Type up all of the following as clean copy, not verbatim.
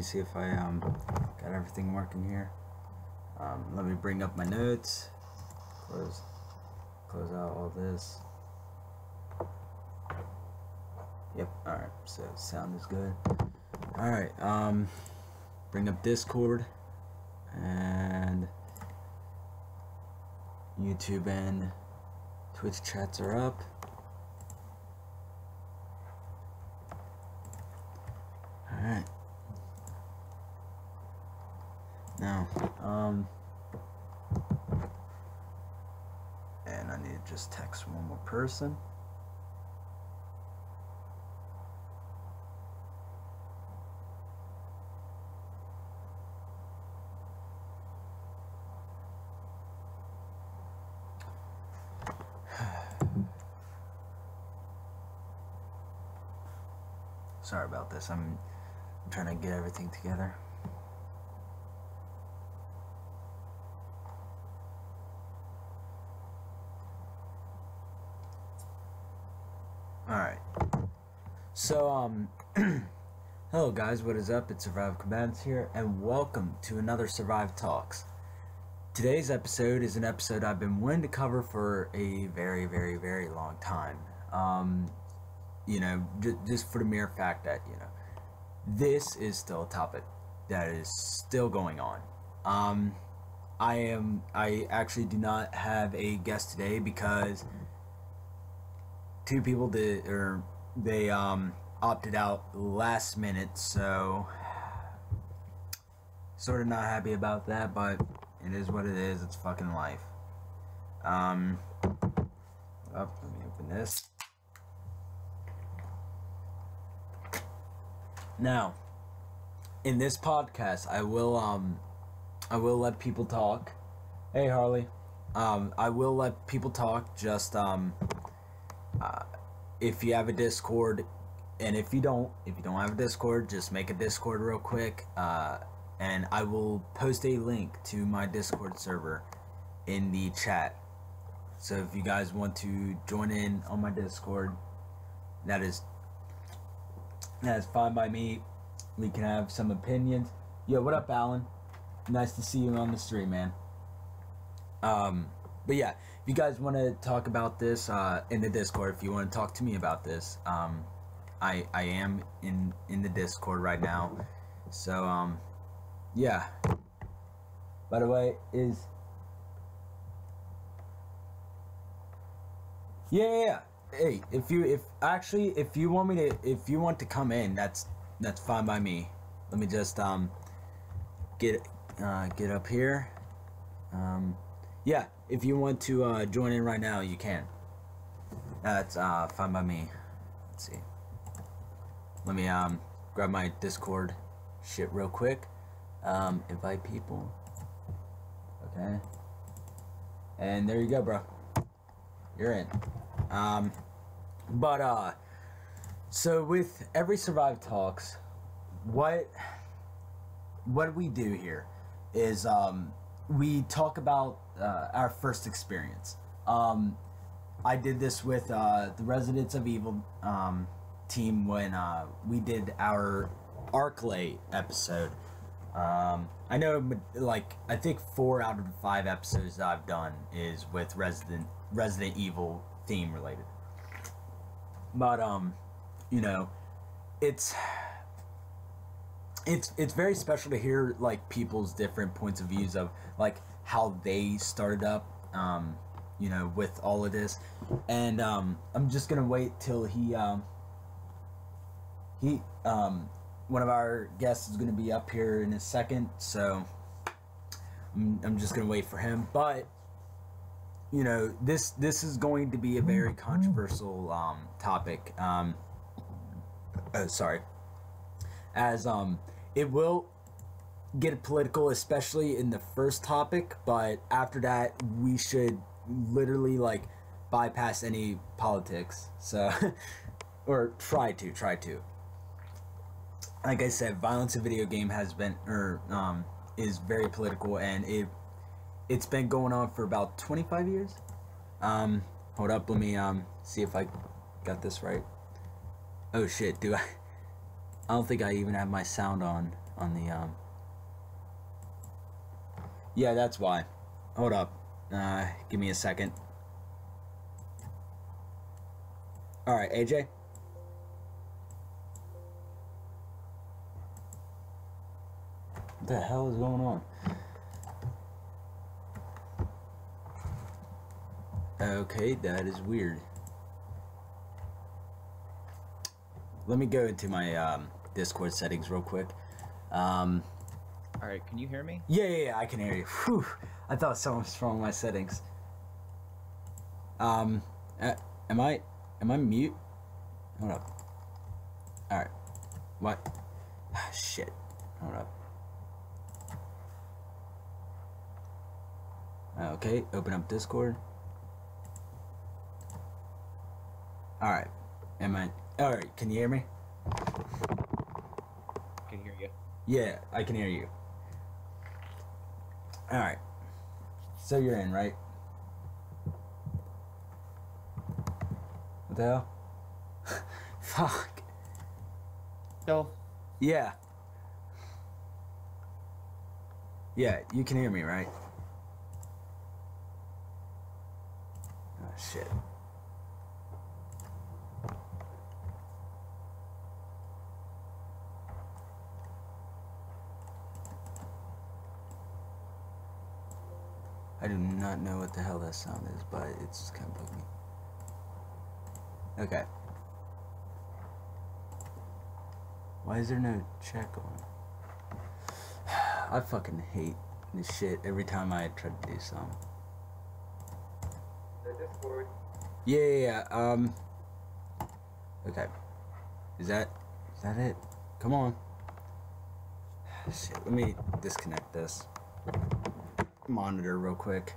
me see if I got everything working here. Let me bring up my notes. Close out all this. Yep. All right. So sound is good. All right. Bring up Discord and YouTube and Twitch chats are up. All right. Now, and I need to just text one more person. Sorry about this. I'm trying to get everything together. Alright. So, hello guys, what is up? It's Survive Combatants here, and welcome to another Survive Talks. Today's episode is an episode I've been wanting to cover for a very, very, very long time. You know, just for the mere fact that, you know, this is still a topic that is still going on. I actually do not have a guest today because two people they opted out last minute, so sort of not happy about that, but it is what it is. It's fucking life. Let me open this. Now, in this podcast, I will let people talk. Hey, Harley. I will let people talk. Just if you have a Discord, and if you don't have a Discord, just make a Discord real quick. And I will post a link to my Discord server in the chat. So if you guys want to join in on my Discord, that is fine by me. We can have some opinions. Yo, what up, Alan? Nice to see you on the stream, man. But yeah, if you guys want to talk about this in the Discord, if you want to talk to me about this, I am in the Discord right now. So yeah. By the way, yeah. Hey, if you want to come in, that's fine by me. Let me just get up here. Yeah, if you want to join in right now, you can. That's fine by me. Let's see. Let me grab my Discord shit real quick. Invite people. Okay. And there you go, bro. You're in. So with every Survive Talks, what we do here is, we talk about, our first experience. I did this with, the Residents of Evil, team when, we did our Arklay episode. I know, like, I think 4 out of the 5 episodes that I've done is with Resident Evil theme related. But you know, it's very special to hear like people's different points of views of like how they started up, you know, with all of this. And I'm just gonna wait till one of our guests is gonna be up here in a second, so I'm just gonna wait for him. But you know, this is going to be a very controversial topic. Sorry, as it will get political, especially in the first topic. But after that, we should literally like bypass any politics. So, or try to. Like I said, violence in video game has been is very political, and it's been going on for about 25 years. Hold up, let me see if I got this right. Oh shit, I don't think I even have my sound on on the Yeah, that's why. Hold up. Give me a second. All right, AJ. What the hell is going on? Okay, that is weird. Let me go into my Discord settings real quick. All right, can you hear me? Yeah, I can hear you. Whew, I thought something was wrong with my settings. Am I mute? Hold up. All right. What? Shit. Hold up. Okay, open up Discord. All right. All right, can you hear me? I can hear you. Yeah, I can hear you. All right. So you're in, right? What the hell? Fuck. So, Yeah. Yeah, you can hear me, right? Oh, shit. I do not know what the hell that sound is, but it's kind of bugging me. Okay. Why is there no chat going? I fucking hate this shit every time I try to do something. the Discord. Yeah. Okay. Is that it? Come on. Shit, let me disconnect this monitor real quick.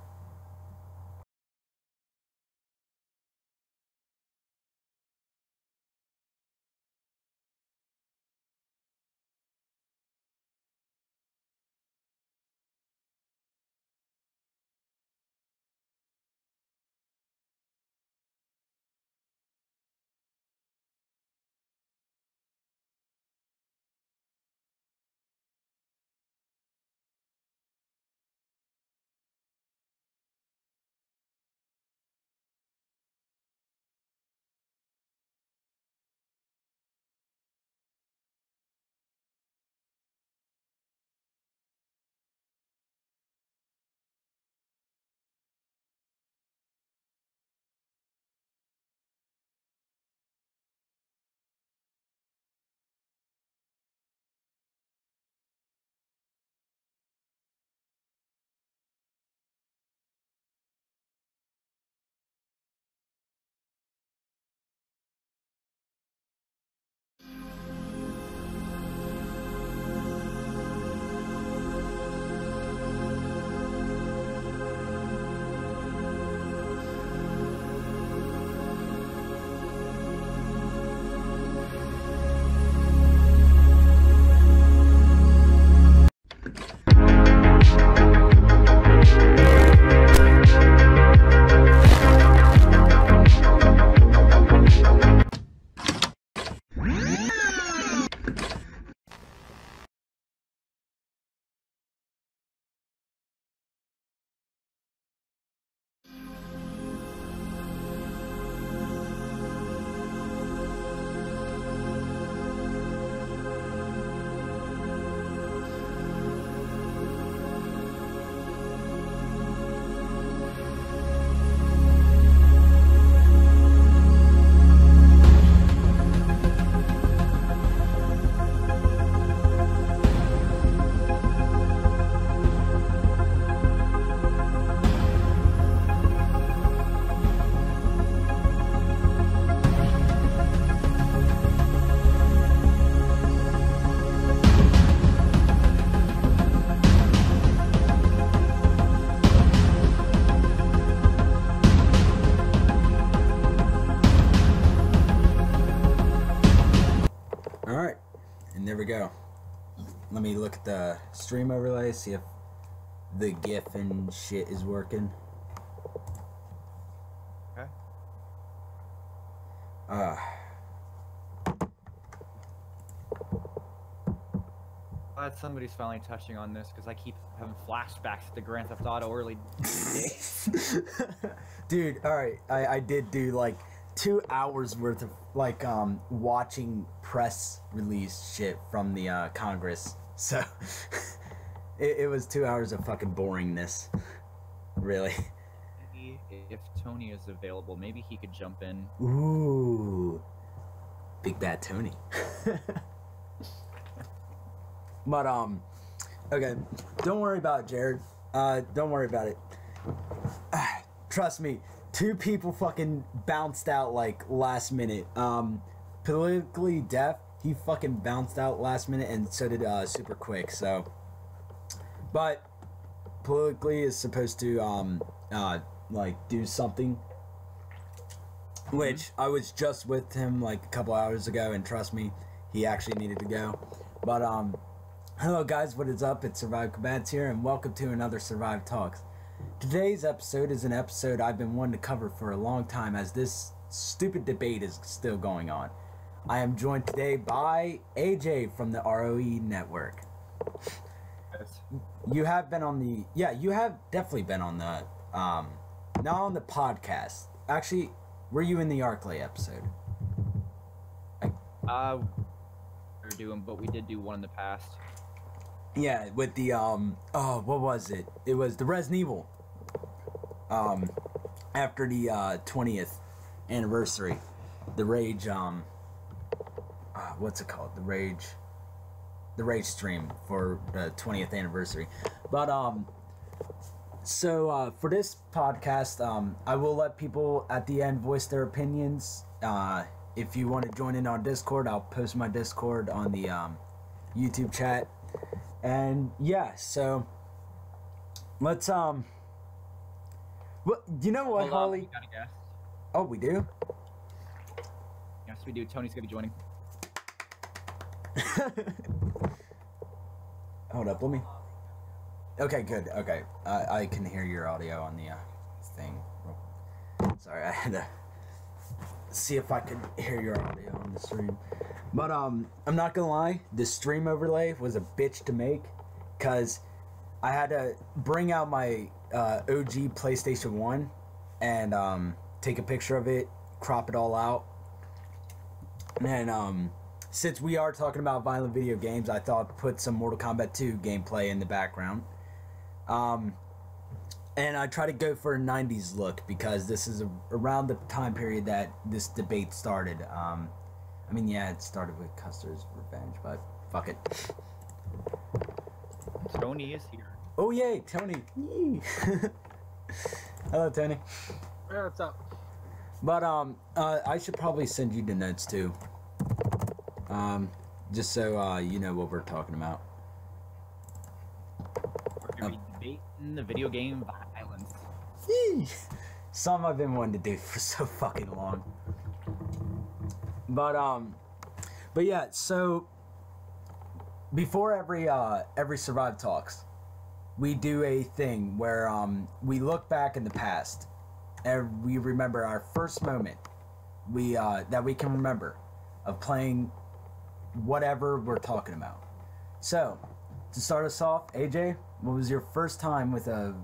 Alright, and there we go. Let me look at the stream overlay, see if the GIF and shit is working. Okay. glad somebody's finally touching on this because I keep having flashbacks to Grand Theft Auto early days. Dude, alright, I did do like 2 hours worth of like watching press release shit from the Congress. So it was 2 hours of fucking boringness. Really. Maybe if Tony is available, maybe he could jump in. Ooh. Big bad Tony. But okay, don't worry about it, Jared. Don't worry about it. Trust me, 2 people fucking bounced out like last minute. Politically Deaf, he fucking bounced out last minute, and so did Super Quick. So, but Politically is supposed to like do something, which I was just with him like a couple hours ago, and trust me, he actually needed to go. But hello guys, what is up? It's Survive Combats here, and welcome to another Survive Talks. Today's episode is an episode I've been wanting to cover for a long time, as this stupid debate is still going on. I am joined today by AJ from the ROE Network. Yes. You have been on the, yeah, you have definitely been on the, not on the podcast. Actually, were you in the Arclay episode? We're doing, but we did do one in the past. Yeah, with the, oh, what was it? It was the Resident Evil. After the, 20th anniversary. The Rage, what's it called? The Rage stream for the 20th anniversary. But, so, for this podcast, I will let people at the end voice their opinions. If you want to join in on Discord, I'll post my Discord on the, YouTube chat. And, yeah, so, let's, what, you know what, Holly? We got a guest. Oh, we do? Yes, we do. Tony's gonna be joining. Hold up, let me. Okay, good. Okay, I can hear your audio on the thing. Sorry, I had to see if I could hear your audio on the stream. But I'm not gonna lie, the stream overlay was a bitch to make, cause I had to bring out my OG PlayStation 1 and take a picture of it, crop it all out, and then since we are talking about violent video games, I thought I'd put some Mortal Kombat 2 gameplay in the background. And I try to go for a 90s look because this is around the time period that this debate started. I mean, yeah, it started with Custer's Revenge, but fuck it. Tony is here. Oh, yay, Tony. Yee. Hello, Tony. Hey, what's up? But, I should probably send you the notes, too. Just so, you know what we're talking about. We're gonna be debating the video game violence. Yee. Something I've been wanting to do for so fucking long. But yeah, so before every Survive Talks, we do a thing where we look back in the past and we remember our first moment that we can remember of playing whatever we're talking about. So, to start us off, AJ, what was your first time with a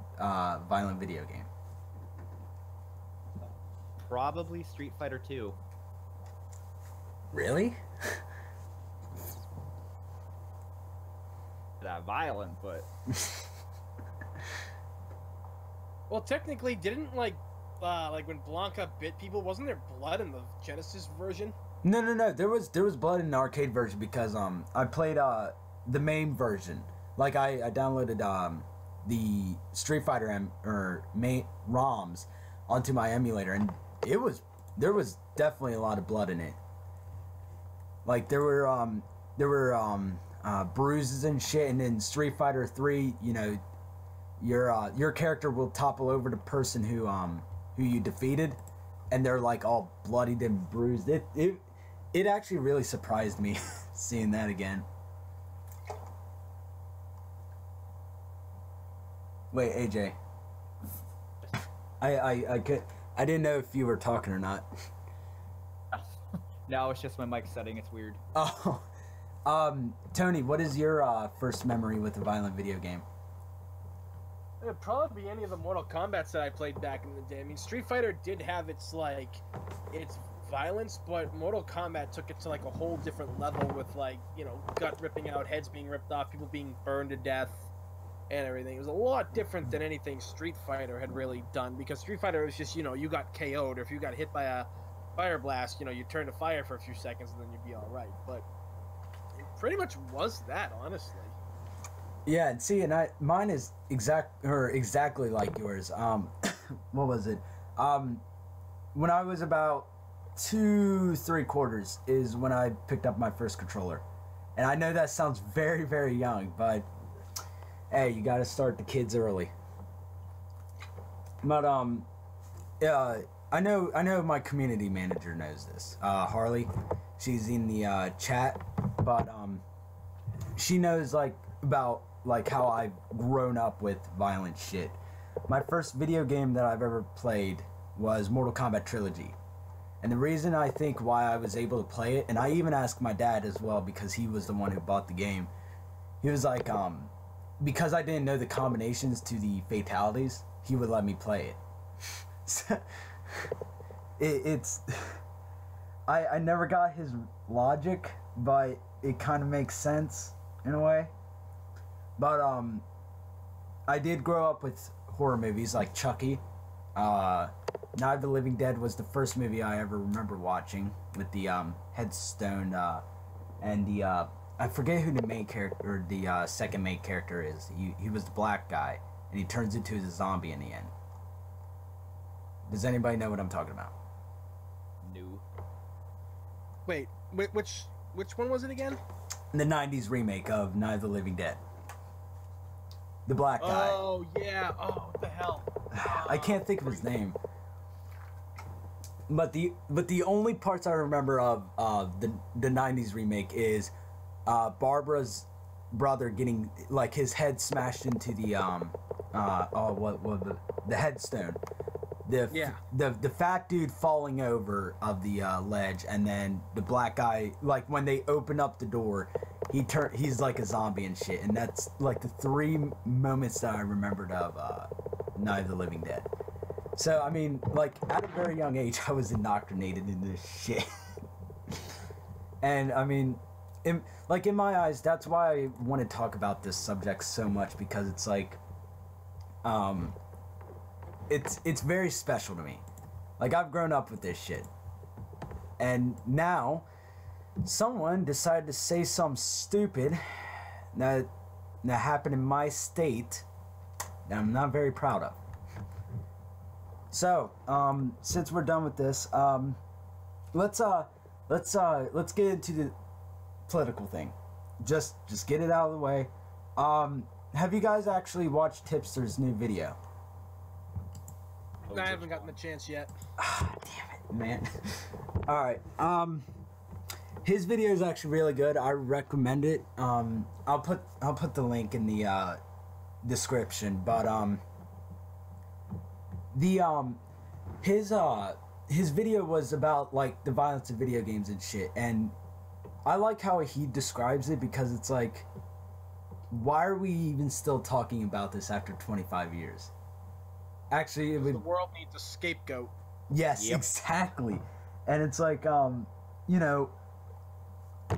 violent video game? Probably Street Fighter 2. Really? That violent, but Well, technically, didn't like when Blanca bit people, wasn't there blood in the Genesis version? No. There was blood in the arcade version because I played the main version. Like I downloaded the Street Fighter ROMs onto my emulator, and there was definitely a lot of blood in it. Like there were bruises and shit, and in Street Fighter 3, you know, your character will topple over the person who you defeated, and they're like all bloodied and bruised. It actually really surprised me seeing that again. Wait, AJ. I didn't know if you were talking or not. no, it's just my mic setting. It's weird. Oh, Tony, what is your first memory with a violent video game? It'd probably be any of the Mortal Kombats that I played back in the day. I mean, Street Fighter did have its violence, but Mortal Kombat took it to like a whole different level with like, you know, gut ripping out, heads being ripped off, people being burned to death, and everything. It was a lot different than anything Street Fighter had really done, because Street Fighter was just, you know, you got KO'd, or if you got hit by a fire blast, you know, you turn to fire for a few seconds and then you'd be all right. But it pretty much was that, honestly. Yeah, and see, and mine is exactly like yours. What was it? When I was about 2-3 quarters is when I picked up my first controller, and I know that sounds very, very young, but hey, you got to start the kids early. But yeah, I know my community manager knows this. Harley, she's in the chat, but she knows like about like how I've grown up with violent shit. My first video game that I've ever played was Mortal Kombat Trilogy. And the reason I think why I was able to play it, and I even asked my dad as well because he was the one who bought the game. He was like, because I didn't know the combinations to the fatalities, he would let me play it. So, it's I never got his logic, but it kind of makes sense in a way. But I did grow up with horror movies like Chucky. Night of the Living Dead was the first movie I ever remember watching with the headstone and the I forget who the main character or the second main character is. He was the black guy and he turns into a zombie in the end. Does anybody know what I'm talking about? No. Wait, which one was it again? The 90s remake of Night of the Living Dead. The black guy. Oh, yeah. Oh, what the hell? I can't think of his name. But the only parts I remember of the 90s remake is Barbara's brother getting like his head smashed into the the headstone. The fat dude falling over of the ledge, and then the black guy, like when they open up the door, he's like a zombie and shit, and that's like the 3 moments that I remembered of Night of the Living Dead. So I mean, like at a very young age, I was indoctrinated into this shit. And I mean, in my eyes, that's why I want to talk about this subject so much, because it's like it's very special to me. Like, I've grown up with this shit, and now someone decided to say something stupid that happened in my state that I'm not very proud of. So since we're done with this, let's get into the political thing. Just get it out of the way. Have you guys actually watched Tipster's new video? I haven't gotten the chance yet. Ah, damn it, man. All right. His video is actually really good. I recommend it. I'll put the link in the description. But his video was about like the violence of video games and shit, and I like how he describes it, because it's like, why are we even still talking about this after 25 years? Actually, The world needs a scapegoat. Yes, Yep. exactly. And it's like, you know,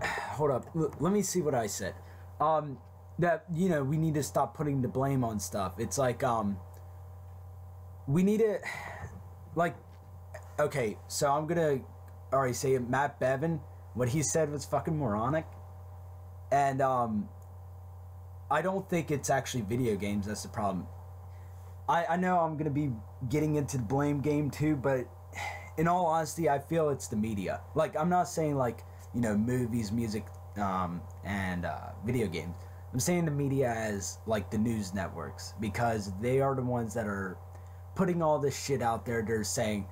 hold up. Let me see what I said. That, you know, we need to stop putting the blame on stuff. It's like, we need to, like, okay, so I'm gonna already say it. Matt Bevin, what he said was fucking moronic. And, I don't think it's actually video games that's the problem. I know I'm going to be getting into the blame game too, but in all honesty, I feel it's the media. Like, I'm not saying like, you know, movies, music, and video games. I'm saying the media as like the news networks, because they are the ones that are putting all this shit out there. They're saying,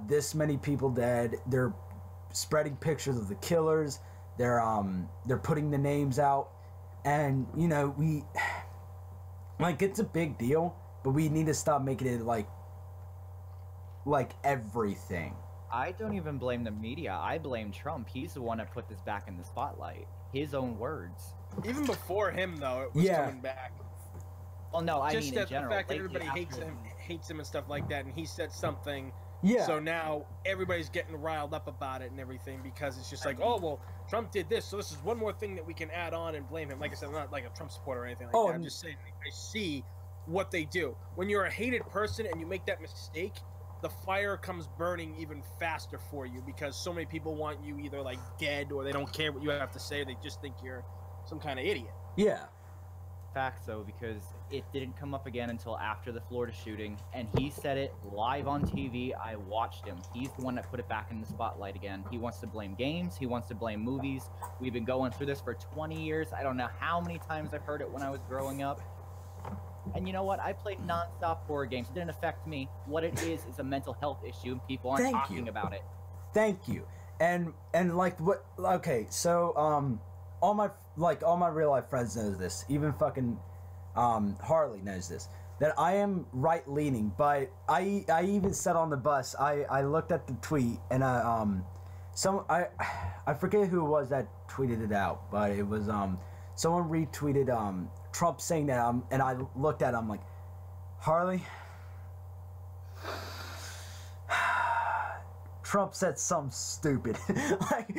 this many people dead. They're spreading pictures of the killers. They're putting the names out, and you know, like, it's a big deal. But we need to stop making it like everything. I don't even blame the media. I blame Trump. He's the one that put this back in the spotlight. His own words. Even before him, though, it was Yeah. coming back. Well, no, I Just mean in that the general. fact that lately everybody after- hates him and stuff like that, and he said something. Yeah. So now everybody's getting riled up about it and everything because it's just I like, mean- oh well, Trump did this, so this is one more thing that we can add on and blame him. Like I said, I'm not like a Trump supporter or anything like Oh, that. I'm just saying, like, I see what they do. When you're a hated person and you make that mistake, the fire comes burning even faster for you because so many people want you either like dead or they don't care what you have to say. They just think you're some kind of idiot. Yeah. Facts though, because it didn't come up again until after the Florida shooting, and he said it live on TV. I watched him. He's the one that put it back in the spotlight again. He wants to blame games. He wants to blame movies. We've been going through this for 20 years. I don't know how many times I've heard it when I was growing up. And you know what? I played nonstop horror games. It didn't affect me. What it is a mental health issue, and people aren't Thank talking you. about it. Thank you. And like what? Okay, so all my real life friends knows this. Even fucking Harley knows this. That I am right leaning, but I even said on the bus. I looked at the tweet and I forget who it was that tweeted it out, but it was someone retweeted Trump saying that and I looked at him like, Harley, Trump said something stupid. Like,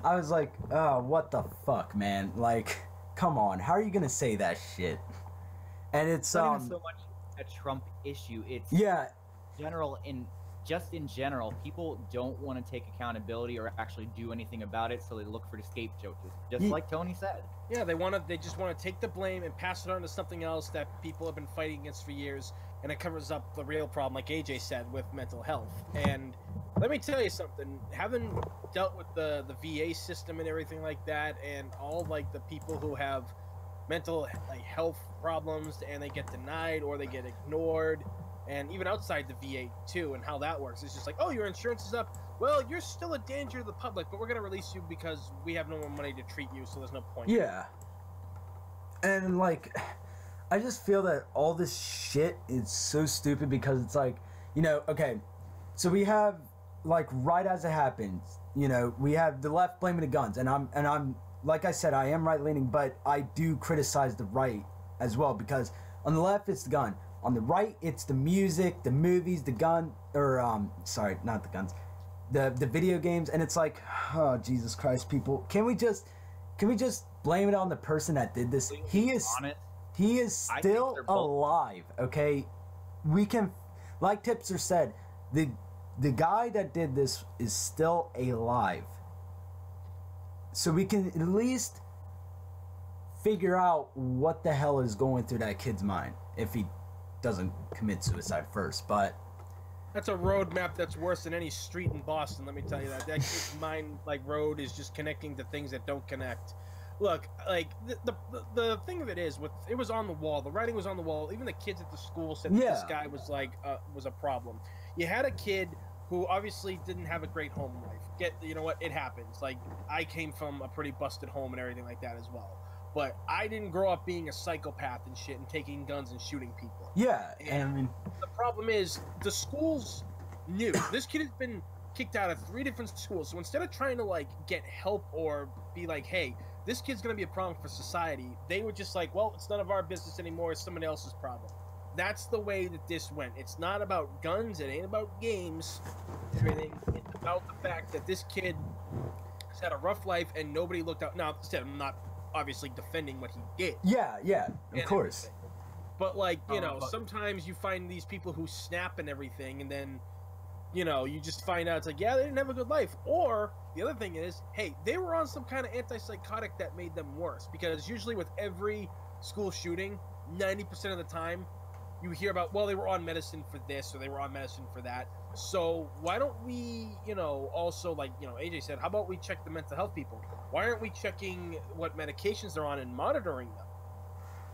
I was like, oh, what the fuck, man? Like, come on, how are you gonna say that shit? And it's Not even so much a Trump issue. It's yeah, in general, people don't want to take accountability or actually do anything about it, so they look for the scapegoats. Just Ye- like Tony said. Yeah, they just want to take the blame and pass it on to something else that people have been fighting against for years, and it covers up the real problem, like AJ said, with mental health. And let me tell you something, having dealt with the VA system and everything like that, and all like the people who have mental like health problems and they get denied or they get ignored, and even outside the VA too, and how that works, it's just like, oh, your insurance is up. Well, you're still a danger to the public, but we're gonna release you because we have no more money to treat you, so there's no point. yeah. And like, I just feel that all this shit is so stupid because it's like, you know, okay, so we have like right as it happens, you know, we have the left blaming the guns, and I'm like I said, I am right leaning, but I do criticize the right as well because on the left it's the gun, on the right it's the music, the movies, the gun, or sorry, not the guns, the video games, and it's like, oh Jesus Christ, people, can we just blame it on the person that did this? He is Honest. he is I think still they're both- alive, okay? We can, like Tipster said, the guy that did this is still alive. So we can at least figure out what the hell is going through that kid's mind if he doesn't commit suicide first. But That's a roadmap that's worse than any street in Boston, let me tell you that. That kid's mind, like, road is just connecting to things that don't connect. Look, like, the thing of it is, it was on the wall. The writing was on the wall. Even the kids at the school said that this Yeah. guy was, like, was a problem. You had a kid who obviously didn't have a great home life. You know what? It happens. Like, I came from a pretty busted home and everything like that as well. But I didn't grow up being a psychopath and shit and taking guns and shooting people. yeah, and I mean, The problem is the schools knew this kid has been kicked out of 3 different schools. So instead of trying to like get help or be like, hey, this kid's gonna be a problem for society, they were just like, well, it's none of our business anymore. It's somebody else's problem. That's the way that this went. It's not about guns. It ain't about games. Everything. It's about the fact that this kid has had a rough life and nobody looked out. Now, instead, I'm not obviously defending what he did. yeah, of and course. everything. But like, you know, but- sometimes you find these people who snap and everything, and then, you know, you just find out it's like, yeah, they didn't have a good life. Or the other thing is, hey, they were on some kind of antipsychotic that made them worse. Because usually with every school shooting, 90% of the time, you hear about, well, they were on medicine for this or they were on medicine for that. So why don't we, you know, also, like, you know, AJ said, how about we check the mental health people? Why aren't we checking what medications they're on and monitoring them?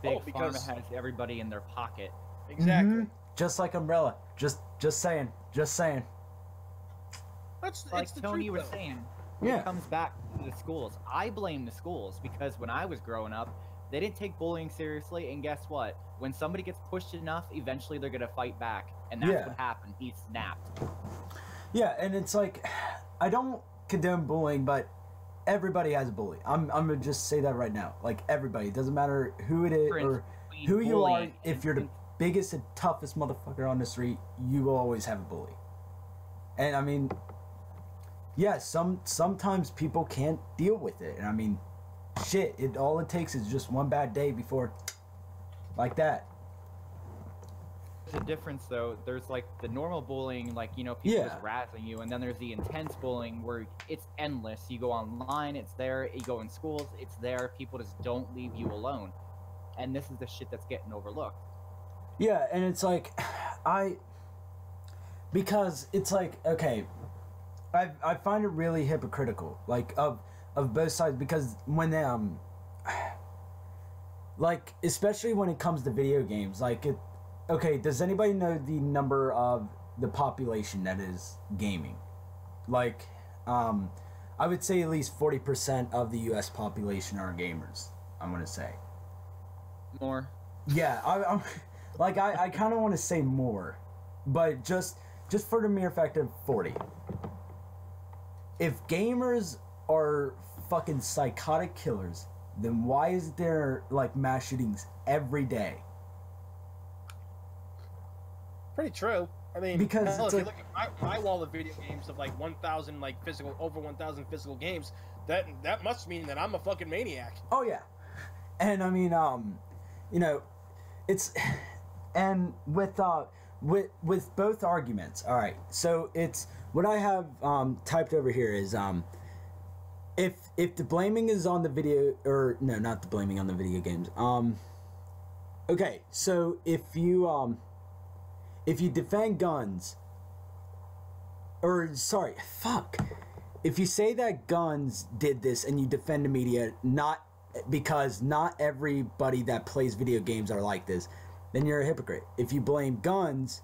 Big because- Pharma has everybody in their pocket. Exactly. Mhm. Just like Umbrella. Just saying. That's Like it's the Tony truth, was though. saying, Yeah. it comes back to the schools. I blame the schools because when I was growing up, they didn't take bullying seriously, and guess what? When somebody gets pushed enough, eventually they're gonna fight back, and that's Yeah. what happened. He snapped. Yeah, and it's like, I don't condone bullying, but everybody has a bully. I'm gonna just say that right now. Like, everybody. It doesn't matter who it is or who you are. If you're the biggest and toughest motherfucker on the street, you will always have a bully. And I mean, yeah, sometimes people can't deal with it. And I mean, shit, all it takes is just one bad day before, like that. There's a difference though. There's like the normal bullying, like, you know, people Yeah. just razzing you, and then there's the intense bullying where it's endless. You go online, it's there. You go in schools, it's there. People just don't leave you alone, and this is the shit that's getting overlooked. Yeah, and it's like, because it's like, okay, I find it really hypocritical, like, of both sides, because when they, like, especially when it comes to video games, like, okay, does anybody know the number of the population that is gaming? Like, I would say at least 40% of the U.S. population are gamers, I'm gonna say. More. Yeah, I'm like, I kind of want to say more, but just for the mere fact of 40. If gamers are fucking psychotic killers, then why is there, like, mass shootings every day? Pretty true. I mean, Because hell, it's if you like- look at my wall of video games of like 1,000 like over 1,000 physical games, that must mean that I'm a fucking maniac. Oh yeah, and I mean, you know, it's, and with both arguments. All right, so it's what I have typed over here is if the blaming is on the video, or no, not the blaming on the video games. Okay, so if you defend guns, or sorry, fuck, if you say that guns did this and you defend the media, not because not everybody that plays video games are like this, then you're a hypocrite. If you blame guns,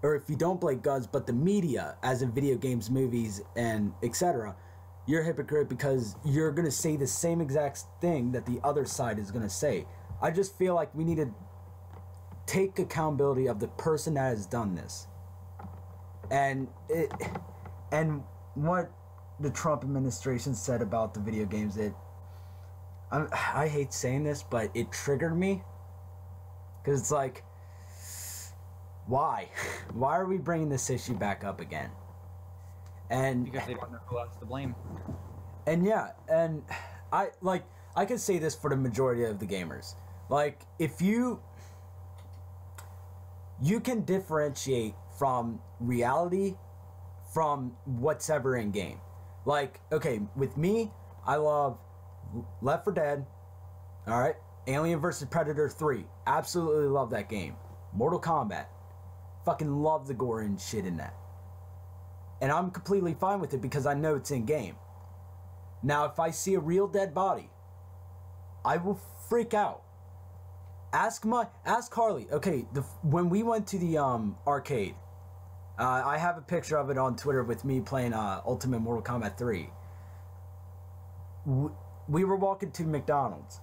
or if you don't blame guns but the media, as in video games, movies, and etc., you're a hypocrite because you're gonna say the same exact thing that the other side is gonna say. I just feel like we need to take accountability of the person that has done this, and what the Trump administration said about the video games. I hate saying this, but it triggered me, because it's like, why are we bringing this issue back up again? And Because they don't know who else to blame. and yeah, and I could say this for the majority of the gamers, like, if you can differentiate from reality from what's ever in game. Like, okay, with me, I love Left 4 Dead, alright? Alien vs. Predator 3, absolutely love that game. Mortal Kombat, fucking love the gore and shit in that. And I'm completely fine with it because I know it's in game. Now, if I see a real dead body, I will freak out. Ask Harley. Okay, when we went to the arcade, I have a picture of it on Twitter with me playing Ultimate Mortal Kombat 3. We were walking to McDonald's,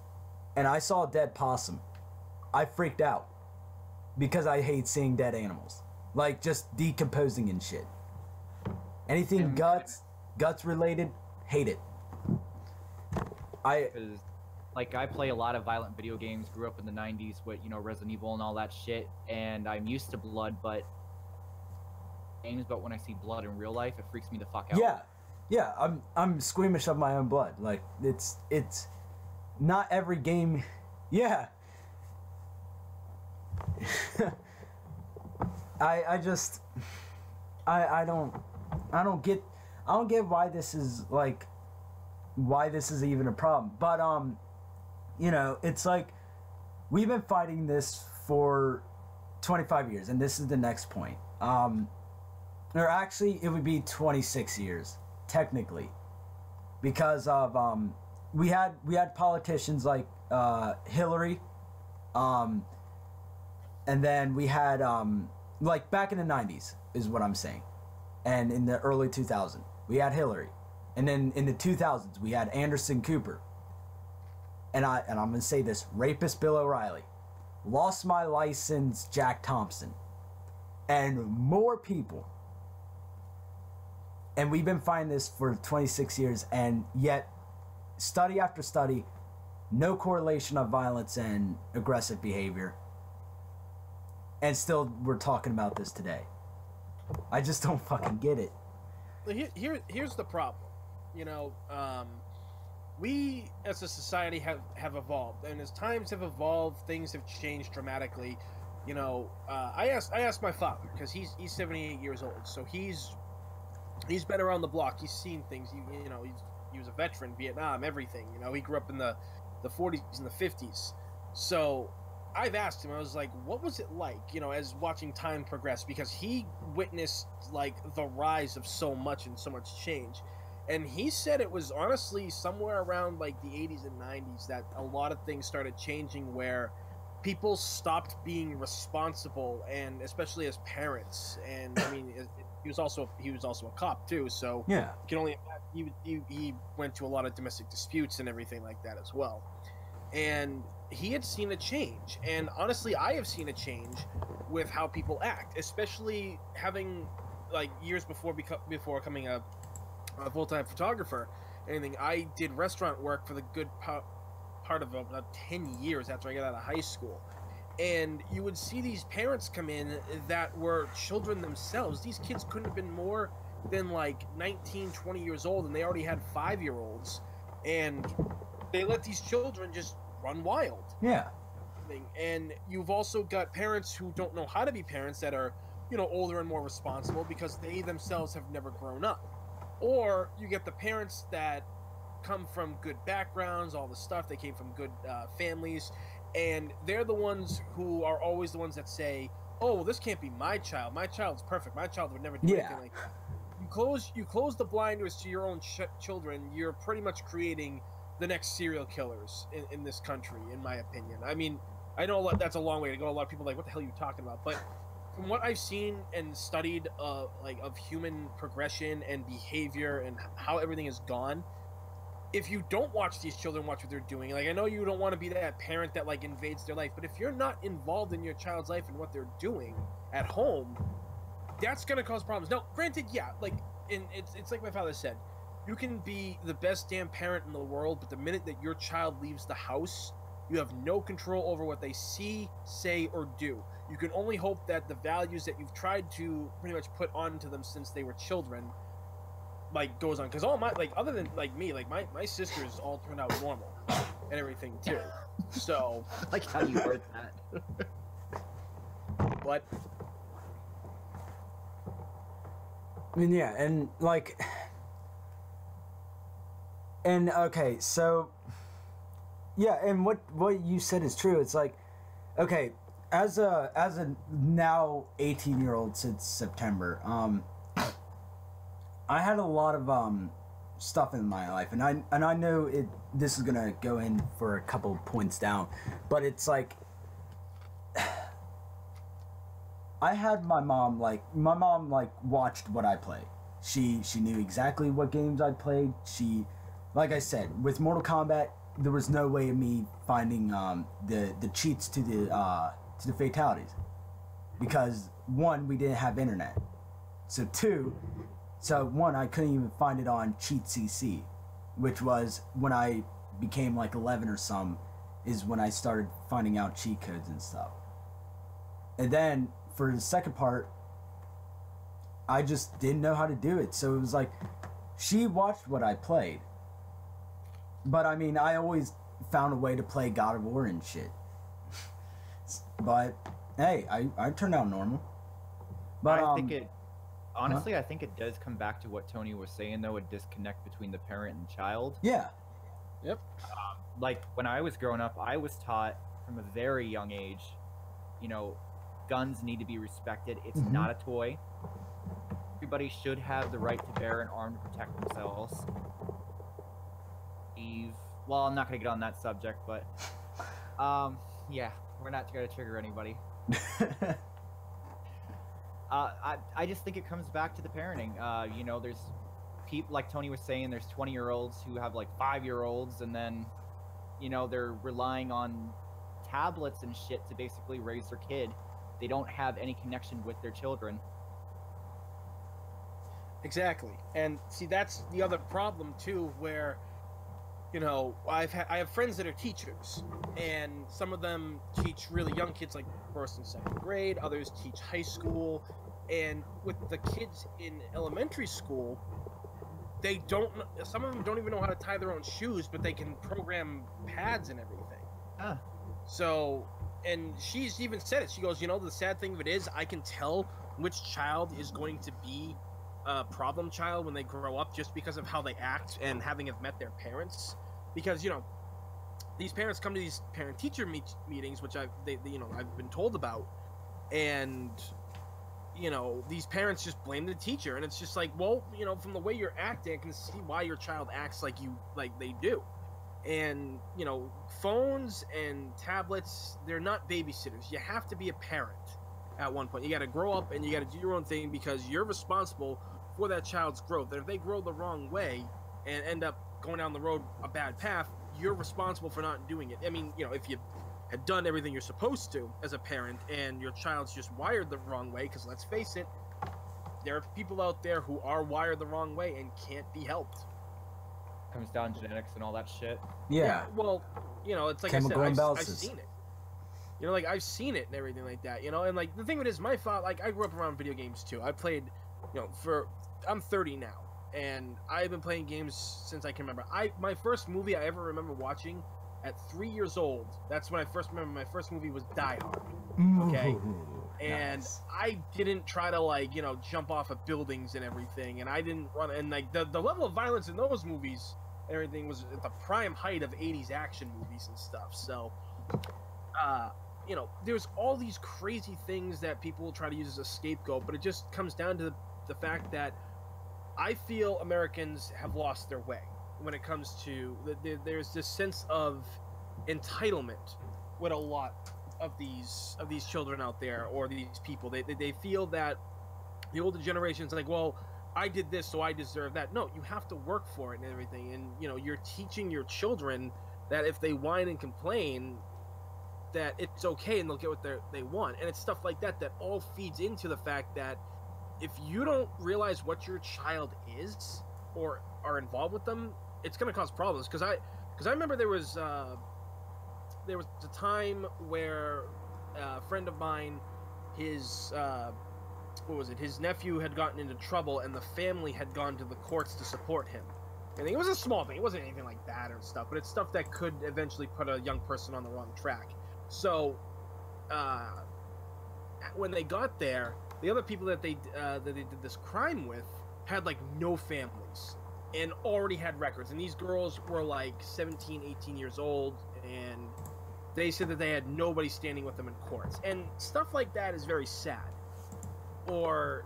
and I saw a dead possum. I freaked out because I hate seeing dead animals, like just decomposing and shit. Anything guts related, hate it. Because, like, I play a lot of violent video games, grew up in the 90s with, you know, Resident Evil and all that shit, and I'm used to blood, but when I see blood in real life, it freaks me the fuck out. Yeah, I'm squeamish of my own blood. Like, it's not every game. Yeah. I don't get why this is even a problem. But you know, it's like, we've been fighting this for 25 years, and this is the next point. Or actually, it would be 26 years technically, because of we had politicians like Hillary, and then we had like back in the 90s is what I'm saying, and in the early 2000s we had Hillary, and then in the 2000s we had Anderson Cooper, and I'm gonna say this, rapist Bill O'Reilly, lost my license Jack Thompson, and more people And we've been finding this for 26 years, and yet, study after study, no correlation of violence and aggressive behavior. And still, we're talking about this today. I just don't fucking get it. Here's the problem. You know, we as a society have evolved, and as times have evolved, things have changed dramatically. You know, I asked my father, because he's 78 years old, so he's been around the block. He's seen things. You know, he was a veteran, Vietnam, everything. You know, he grew up in the 40s and the 50s. So I've asked him, I was like, what was it like, you know, as watching time progress? Because he witnessed, like, the rise of so much and so much change. And he said it was honestly somewhere around, like, the 80s and 90s that a lot of things started changing, where people stopped being responsible, and especially as parents. And, I mean, he was also a cop, too, so Yeah. you can only imagine, he went to a lot of domestic disputes and everything like that as well. And he had seen a change, and honestly, I have seen a change with how people act, especially having, like, years before becoming a full-time photographer. Anything, I did restaurant work for the good part of about 10 years after I got out of high school, and you would see these parents come in that were children themselves. These kids couldn't have been more than like 19, 20 years old, and they already had 5-year-olds, and they let these children just run wild. Yeah. And you've also got parents who don't know how to be parents, that are, you know, older and more responsible because they themselves have never grown up. Or you get the parents that come from good backgrounds, all the stuff, they came from good families, and they're the ones who are always the ones that say, oh, well, this can't be my child. My child's perfect. My child would never do anything like that. You close the blinders to your own children, you're pretty much creating the next serial killers in this country, in my opinion. I mean, I know that's a long way to go. A lot of people are like, what the hell are you talking about? But from what I've seen and studied, like, of human progression and behavior and how everything has gone, if you don't watch these children, watch what they're doing. Like, I know you don't want to be that parent that, like, invades their life, but if you're not involved in your child's life and what they're doing at home, that's gonna cause problems. Now, granted, yeah, like, it's like my father said, you can be the best damn parent in the world, but the minute that your child leaves the house, you have no control over what they see, say, or do. You can only hope that the values that you've tried to pretty much put onto them since they were children, like, goes on. Because all my, like, other than, like, me, like, my sisters all turned out normal and everything too. So Like how you word that. what? I mean, yeah, and, like... And, okay, so... Yeah, and what you said is true. It's like, okay, as a now 18-year-old since September, I had a lot of stuff in my life, and I know this is gonna go in for a couple points down, but it's like, I had my mom watched what I played. She knew exactly what games I played. Like I said, with Mortal Kombat, there was no way of me finding the cheats to the fatalities, because one, we didn't have internet, so one, I couldn't even find it on CheatCC, which was when I became like 11 or some, is when I started finding out cheat codes and stuff. And then for the second part, I just didn't know how to do it, so it was like, she watched what I played. But, I mean, I always found a way to play God of War and shit. But, hey, I turned out normal. But, I think it... Honestly, I think it does come back to what Tony was saying, though, a disconnect between the parent and child. Yeah. Yep. Like, when I was growing up, I was taught from a very young age, you know, guns need to be respected. It's Mhm. not a toy. Everybody should have the right to bear an arm to protect themselves. Well, I'm not going to get on that subject, but yeah, we're not going to trigger anybody. I just think it comes back to the parenting. You know, there's people, like Tony was saying, there's 20-year-olds who have like 5-year-olds, and then, you know, they're relying on tablets and shit to basically raise their kid. They don't have any connection with their children. Exactly. And see, that's the other problem too, where I have friends that are teachers, and some of them teach really young kids, like first and second grade. Others teach high school, and with the kids in elementary school, they don't. Some of them don't even know how to tie their own shoes, but they can program pads and everything. Ah. So, and she's even said it. She goes, the sad thing of it is, I can tell which child is going to be a problem child when they grow up, just because of how they act and having have met their parents. Because these parents come to these parent-teacher meetings, which I've been told about, and these parents just blame the teacher, and it's just like, well, from the way you're acting, I can see why your child acts like they do. And phones and tablets, they're not babysitters. You have to be a parent at one point. You got to grow up and you got to do your own thing, because you're responsible for that child's growth. And if they grow the wrong way and end up going down the road a bad path, you're responsible for not doing it. I mean, if you had done everything you're supposed to as a parent and your child's just wired the wrong way, because let's face it, there are people out there who are wired the wrong way and can't be helped. Comes down to genetics and all that shit. Yeah. Well, it's like Chemical I said, I've imbalances. seen it. I've seen it and everything like that. And like the thing with it is, my father, like I grew up around video games too. I played, I'm 30 now, and I've been playing games since I can remember. My first movie I ever remember watching at 3 years old. That's when I first remember my first movie was Die Hard. Okay. And Nice. I didn't try to jump off of buildings and everything, and I didn't run, and like the level of violence in those movies and everything was at the prime height of 80s action movies and stuff. So there's all these crazy things that people will try to use as a scapegoat, but it just comes down to the fact that I feel Americans have lost their way when it comes to there's this sense of entitlement with a lot of these children out there, or these people. They feel that the older generation's like, well, I did this, so I deserve that. No, you have to work for it and everything. And you're teaching your children that if they whine and complain, that it's okay and they'll get what they want. And it's stuff like that that all feeds into the fact that if you don't realize what your child is or are involved with them, it's going to cause problems. Because I remember there was a time where a friend of mine, his his nephew had gotten into trouble, and the family had gone to the courts to support him. And it was a small thing. It wasn't anything like that or stuff, but it's stuff that could eventually put a young person on the wrong track. So when they got there, the other people that they did this crime with had like no families and already had records. And these girls were like 17, 18 years old, and they said that they had nobody standing with them in courts. And stuff like that is very sad. Or,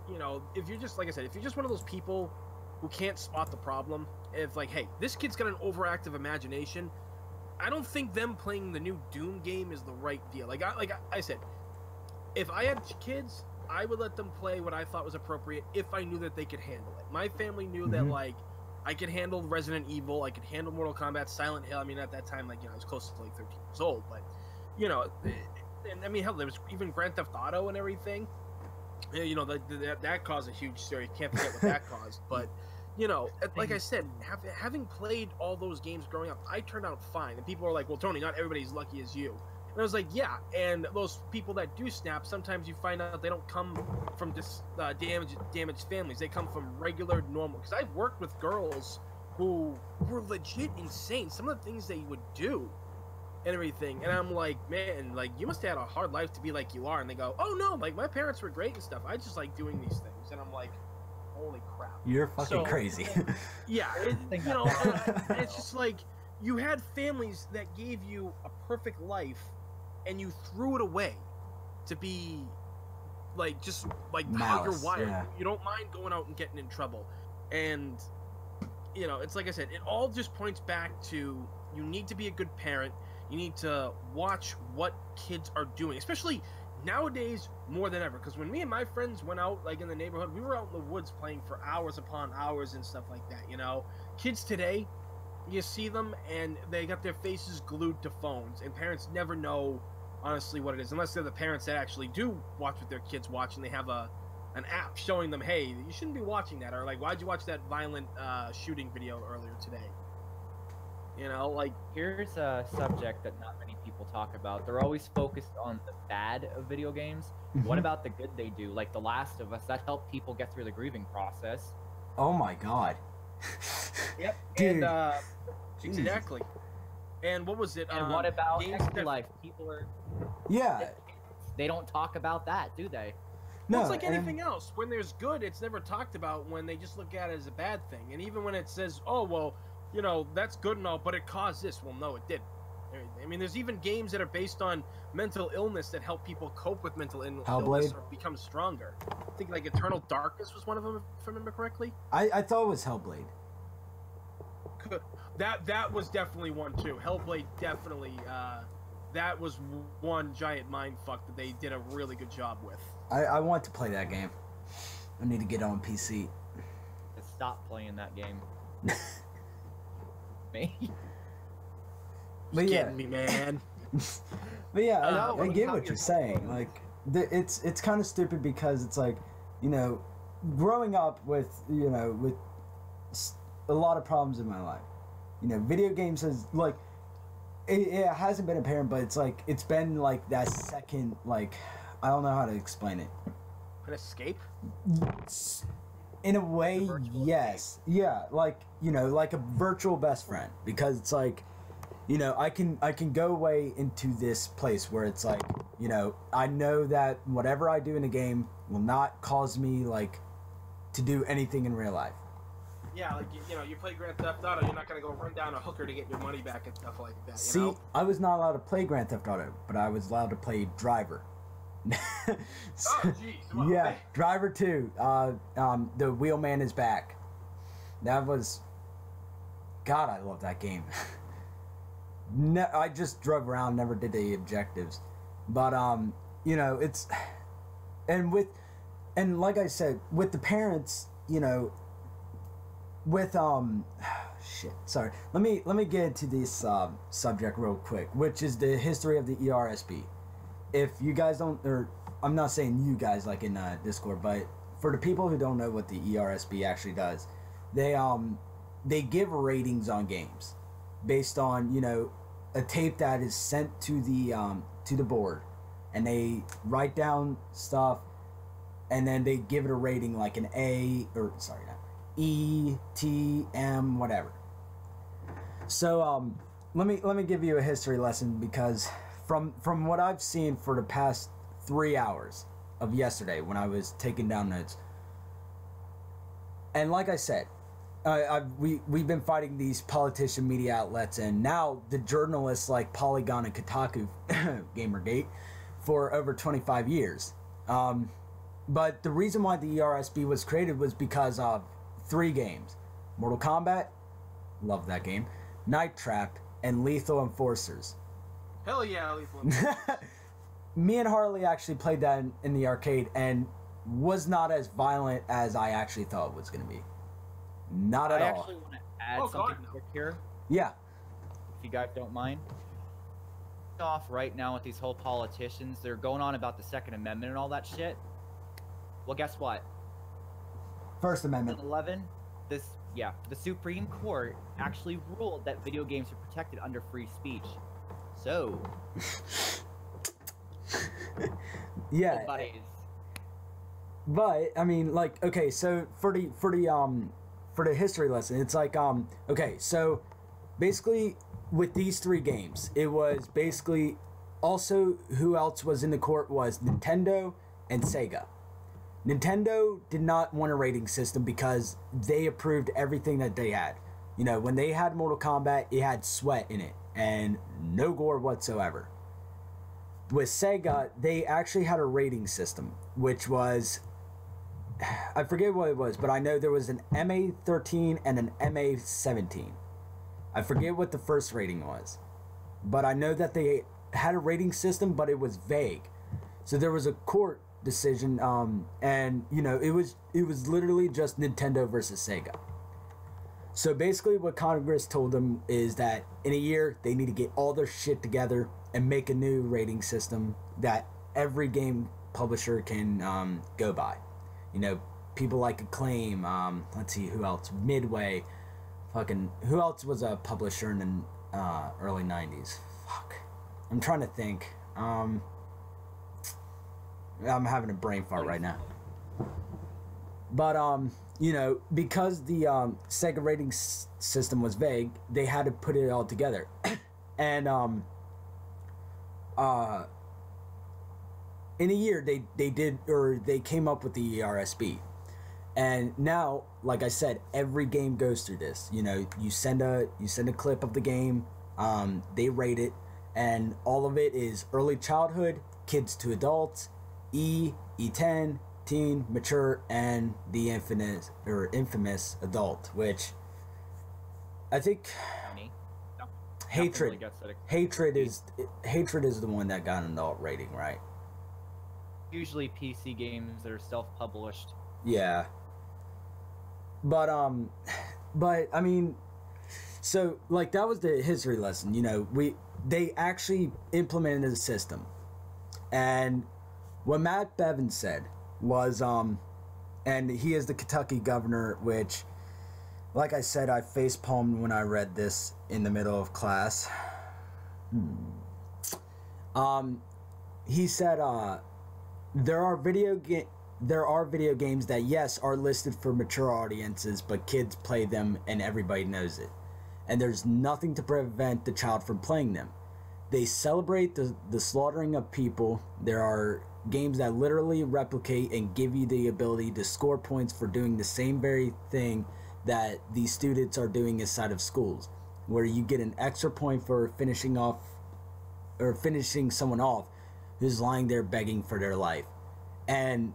if you're just, like I said, if you're just one of those people who can't spot the problem, if like, hey, this kid's got an overactive imagination, I don't think them playing the new Doom game is the right deal. Like I said, if I had kids, I would let them play what I thought was appropriate if I knew that they could handle it. My family knew that, like, I could handle Resident Evil, I could handle Mortal Kombat, Silent Hill. I mean, at that time, like, I was close to like 13 years old, but, and I mean, hell, there was even Grand Theft Auto and everything. That caused a huge story. Can't forget what that caused. But, like I said, having played all those games growing up, I turned out fine. And people are like, well, Tony, not everybody's lucky as you. And I was like, yeah. And those people that do snap, sometimes you find out they don't come from damaged families. They come from regular, normal. Because I've worked with girls who were legit insane. Some of the things they would do and everything. And I'm like, man, like, you must have had a hard life to be like you are. And they go, oh, no, like, my parents were great and stuff. I just like doing these things. And I'm like, holy crap. You're fucking crazy. Yeah, it's just like, you had families that gave you a perfect life, and you threw it away to be, like, just, like, how you're wired. Yeah. You don't mind going out and getting in trouble. And, it's like I said, it all just points back to, you need to be a good parent. You need to watch what kids are doing, especially nowadays more than ever. Because when me and my friends went out, like, in the neighborhood, we were out in the woods playing for hours upon hours and stuff like that, Kids today, you see them, and they got their faces glued to phones, and parents never know, honestly, what it is, unless they're the parents that actually do watch what their kids watch, and they have a an app showing them, hey, you shouldn't be watching that, or like, why'd you watch that violent shooting video earlier today? You know, like, Here's a subject that not many people talk about. They're always focused on the bad of video games. What Mhm. about the good they do? Like The Last of Us, that helped people get through the grieving process. Oh my god. yep, Dude. and Jesus. exactly. And what was it? And what about games Extra that- Life? People are Yeah. they don't talk about that, do they? No. Well, it's like and- anything else. When there's good, it's never talked about when they just look at it as a bad thing. And even when it says, oh, well, you know, that's good and all, but it caused this. Well, no, it didn't. I mean, there's even games that are based on mental illness that help people cope with mental illness Hellblade? or become stronger. I think, like, Eternal Darkness was one of them, if I remember correctly. I thought it was Hellblade. That was definitely one, too. Hellblade definitely, that was one giant mind fuck that they did a really good job with. I want to play that game. I need to get on PC. To stop playing that game. Me? But yeah, Kidding me, man. but yeah, No, I get how what you- you're saying. Like, it's kind of stupid because it's like, you know, growing up with, you know, with a lot of problems in my life. You know, video games has like, it hasn't been apparent, but it's like it's been like that second, like, I don't know how to explain it. An escape? In a way, The virtual yes. Yeah, like, you know, like a virtual best friend, because it's like, you know, I can go away into this place where it's like, you know, I know that whatever I do in a game will not cause me like to do anything in real life. Yeah, like, you know, you play Grand Theft Auto, you're not gonna go run down a hooker to get your money back and stuff like that. See, You know? I was not allowed to play Grand Theft Auto, but I was allowed to play Driver. Oh, jeez. Well, Yeah, Driver 2. The Wheelman is back. That was, God, I love that game. No, I just drove around, never did the objectives, but you know, it's, and like I said, with the parents, you know, with shit. Sorry, let me get into this subject real quick, which is the history of the ERSB. If you guys don't, or I'm not saying you guys like in Discord, but for the people who don't know what the ERSB actually does, they give ratings on games based on, you know, a tape that is sent to the board, and they write down stuff, and then they give it a rating like an A, or sorry, not E, T, M, whatever. So let me give you a history lesson, because from what I've seen for the past 3 hours of yesterday when I was taking down notes, and like I said, we've been fighting these politician media outlets, and now the journalists like Polygon and Kotaku, Gamergate, for over 25 years. But the reason why the ERSB was created was because of 3 games: Mortal Kombat, love that game, Night Trap, and Lethal Enforcers. Hell yeah, Lethal. Me and Harley actually played that in the arcade, and was not as violent as I actually thought it was going to be. Not at I all. actually want to add Oh, something God, no. quick here, Yeah. if you guys don't mind. Off right now with these whole politicians, they're going on about the Second Amendment and all that shit. Well, guess what? First Amendment. 2011, the Supreme Court actually ruled that video games are protected under free speech. So, Yeah. buddies. But I mean, like, okay, so for the history lesson, it's like okay, so basically with these 3 games, it was basically also who else was in the court was Nintendo and Sega. Nintendo did not want a rating system because they approved everything that they had. You know, when they had Mortal Kombat, it had sweat in it and no gore whatsoever. With Sega, they actually had a rating system, which was, I forget what it was, but I know there was an MA13 and an MA17. I forget what the first rating was, but I know that they had a rating system, but it was vague. So there was a court decision, and you know, it was literally just Nintendo versus Sega. So basically what Congress told them is that in a year they need to get all their shit together and make a new rating system that every game publisher can go by. You know, people like Acclaim. Let's see who else. Midway. Fucking who else was a publisher in the early '90s? Fuck, I'm trying to think. I'm having a brain fart right now. But you know, because the Sega rating system was vague, they had to put it all together, and in a year they came up with the ERSB. And now, like I said, every game goes through this. You know, you send a clip of the game, they rate it, and all of it is early childhood, kids to adults, E10, teen, mature, and the infamous adult, which I think hatred is the one that got an adult rating, right? Usually PC games that are self-published. Yeah. But I mean, so like that was the history lesson. You know, they actually implemented the system, and what Matt Bevin said was and he is the Kentucky governor, which, like I said, I facepalmed when I read this in the middle of class. He said there are video games that, yes, are listed for mature audiences, but kids play them and everybody knows it. And there's nothing to prevent the child from playing them. They celebrate the slaughtering of people. There are games that literally replicate and give you the ability to score points for doing the same very thing that these students are doing inside of schools, where you get an extra point for finishing someone off who's lying there begging for their life. And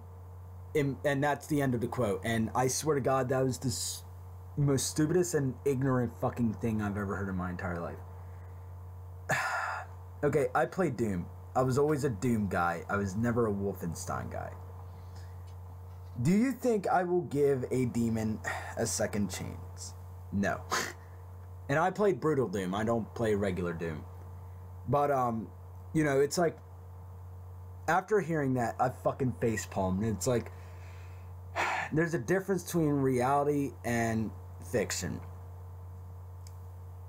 that's the end of the quote. And I swear to God, that was the most stupidest and ignorant fucking thing I've ever heard in my entire life. Okay, I played Doom. I was always a Doom guy. I was never a Wolfenstein guy. Do you think I will give a demon a second chance? No. And I played Brutal Doom. I don't play regular Doom. But, you know, it's like, after hearing that, I fucking facepalmed. It's like, there's a difference between reality and fiction.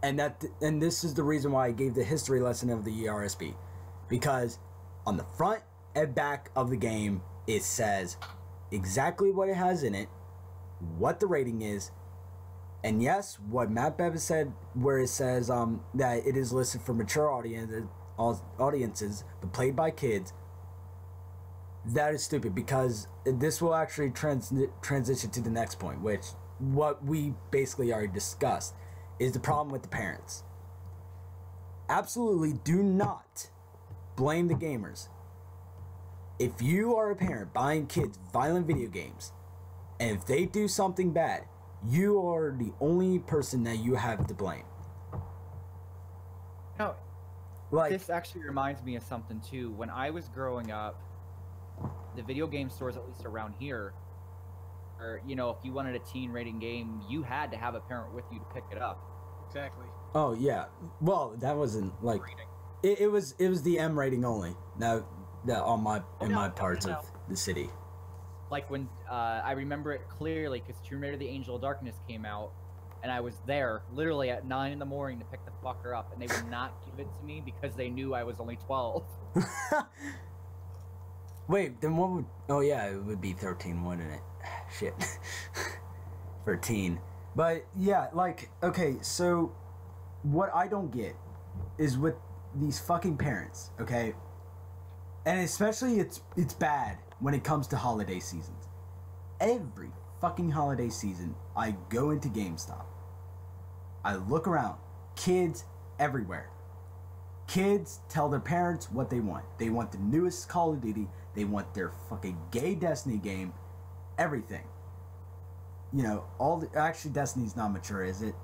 And this is the reason why I gave the history lesson of the ERSB. Because on the front and back of the game, it says exactly what it has in it, what the rating is, and yes, what Matt Bevis said, where it says that it is listed for mature audiences, but played by kids. That is stupid, because this will actually transition to the next point, which what we basically already discussed is the problem with the parents. Absolutely do not blame the gamers. If you are a parent buying kids violent video games, and if they do something bad, you are the only person that you have to blame. No, like, this actually reminds me of something too. When I was growing up, the video game stores, at least around here, or, you know, if you wanted a teen rating game, you had to have a parent with you to pick it up. Exactly. Oh yeah. Well, that wasn't like it was the M rating only. Now that on my my parts of the city. Like when I remember it clearly because Tomb Raider: The Angel of Darkness came out, and I was there literally at 9 in the morning to pick the fucker up, and they would not give it to me because they knew I was only 12. Wait, then what would... Oh, yeah, it would be 13, wouldn't it? Shit. For teen. But, yeah, like, okay, so what I don't get is with these fucking parents, okay? And especially it's bad when it comes to holiday seasons. Every fucking holiday season, I go into GameStop. I look around. Kids everywhere. Kids tell their parents what they want. They want the newest Call of Duty. They want their fucking gay Destiny game. Everything. You know, actually Destiny's not mature, is it?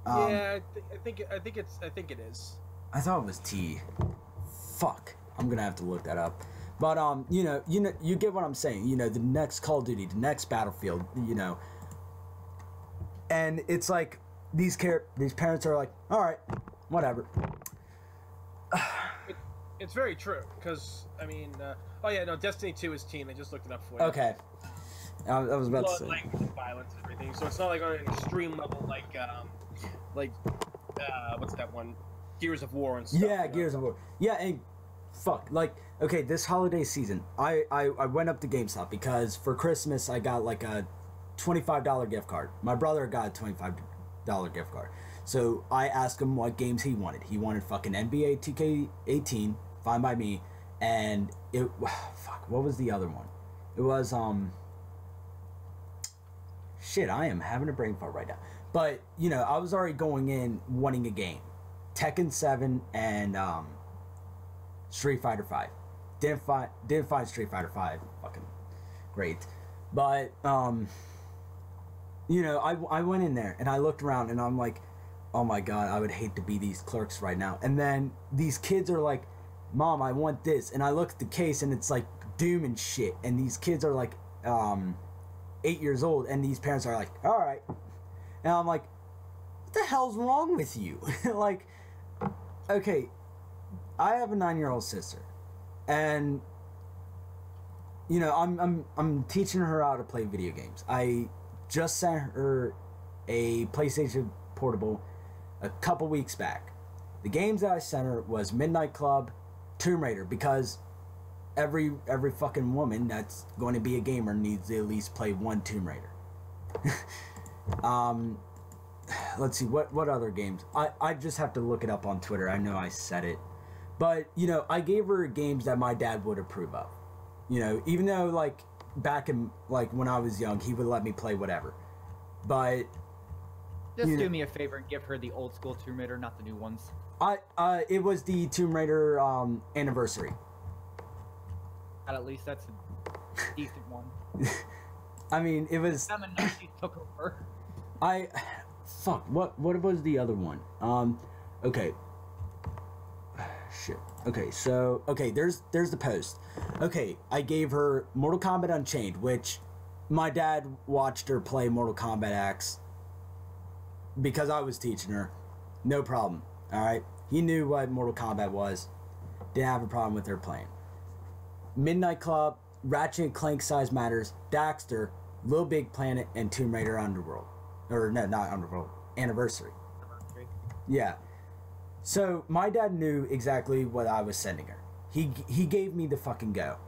Yeah, I think it is. I thought it was T. Fuck. I'm gonna have to look that up. But you know, you get what I'm saying. You know, the next Call of Duty, the next Battlefield, you know. And it's like these parents are like, all right, whatever. It's very true, because, I mean, oh yeah, no, Destiny 2 is teen. I just looked it up for you. Okay. I was about to Blood, say. language, and violence, and everything. So it's not like on an extreme level, like, what's that one? Gears of War and stuff. Yeah, Gears of War. Yeah, and fuck, like, okay, this holiday season, I went up to GameStop because for Christmas I got like a $25 gift card. My brother got a $25 gift card. So I asked him what games he wanted. He wanted fucking NBA 2K18, Fine by Me, and it fuck, what was the other one? It was shit, I am having a brain fart right now. But, you know, I was already going in wanting a game. Tekken 7 and Street Fighter 5. Didn't find Street Fighter 5 fucking great. But you know, I went in there and I looked around and I'm like, oh my god, I would hate to be these clerks right now. And then these kids are like, Mom, I want this. And I look at the case and it's like Doom and shit. And these kids are like 8 years old and these parents are like, all right. And I'm like, what the hell's wrong with you? Like, okay, I have a 9-year-old sister, and you know, I'm teaching her how to play video games. I just sent her a PlayStation Portable a couple weeks back. The games that I sent her was Midnight Club, Tomb Raider, because every fucking woman that's going to be a gamer needs to at least play one Tomb Raider. Let's see, what other games? I just have to look it up on Twitter. I know I said it. But, you know, I gave her games that my dad would approve of. You know, even though, like, back in, like, when I was young, he would let me play whatever. But... Just do me a favor and give her the old school Tomb Raider, not the new ones. It was the Tomb Raider, anniversary. At least that's a decent one. I mean, it was... She took over. Fuck, what was the other one? Okay. Shit. Okay, so, okay, there's the post. Okay, I gave her Mortal Kombat Unchained, which my dad watched her play Mortal Kombat X because I was teaching her. No problem, alright? He knew what Mortal Kombat was. Didn't have a problem with her playing. Midnight Club, Ratchet and Clank Size Matters, Daxter, Little Big Planet, and Tomb Raider Underworld. Or, no, not Underworld. Anniversary. Yeah. So, my dad knew exactly what I was sending her. He gave me the fucking go.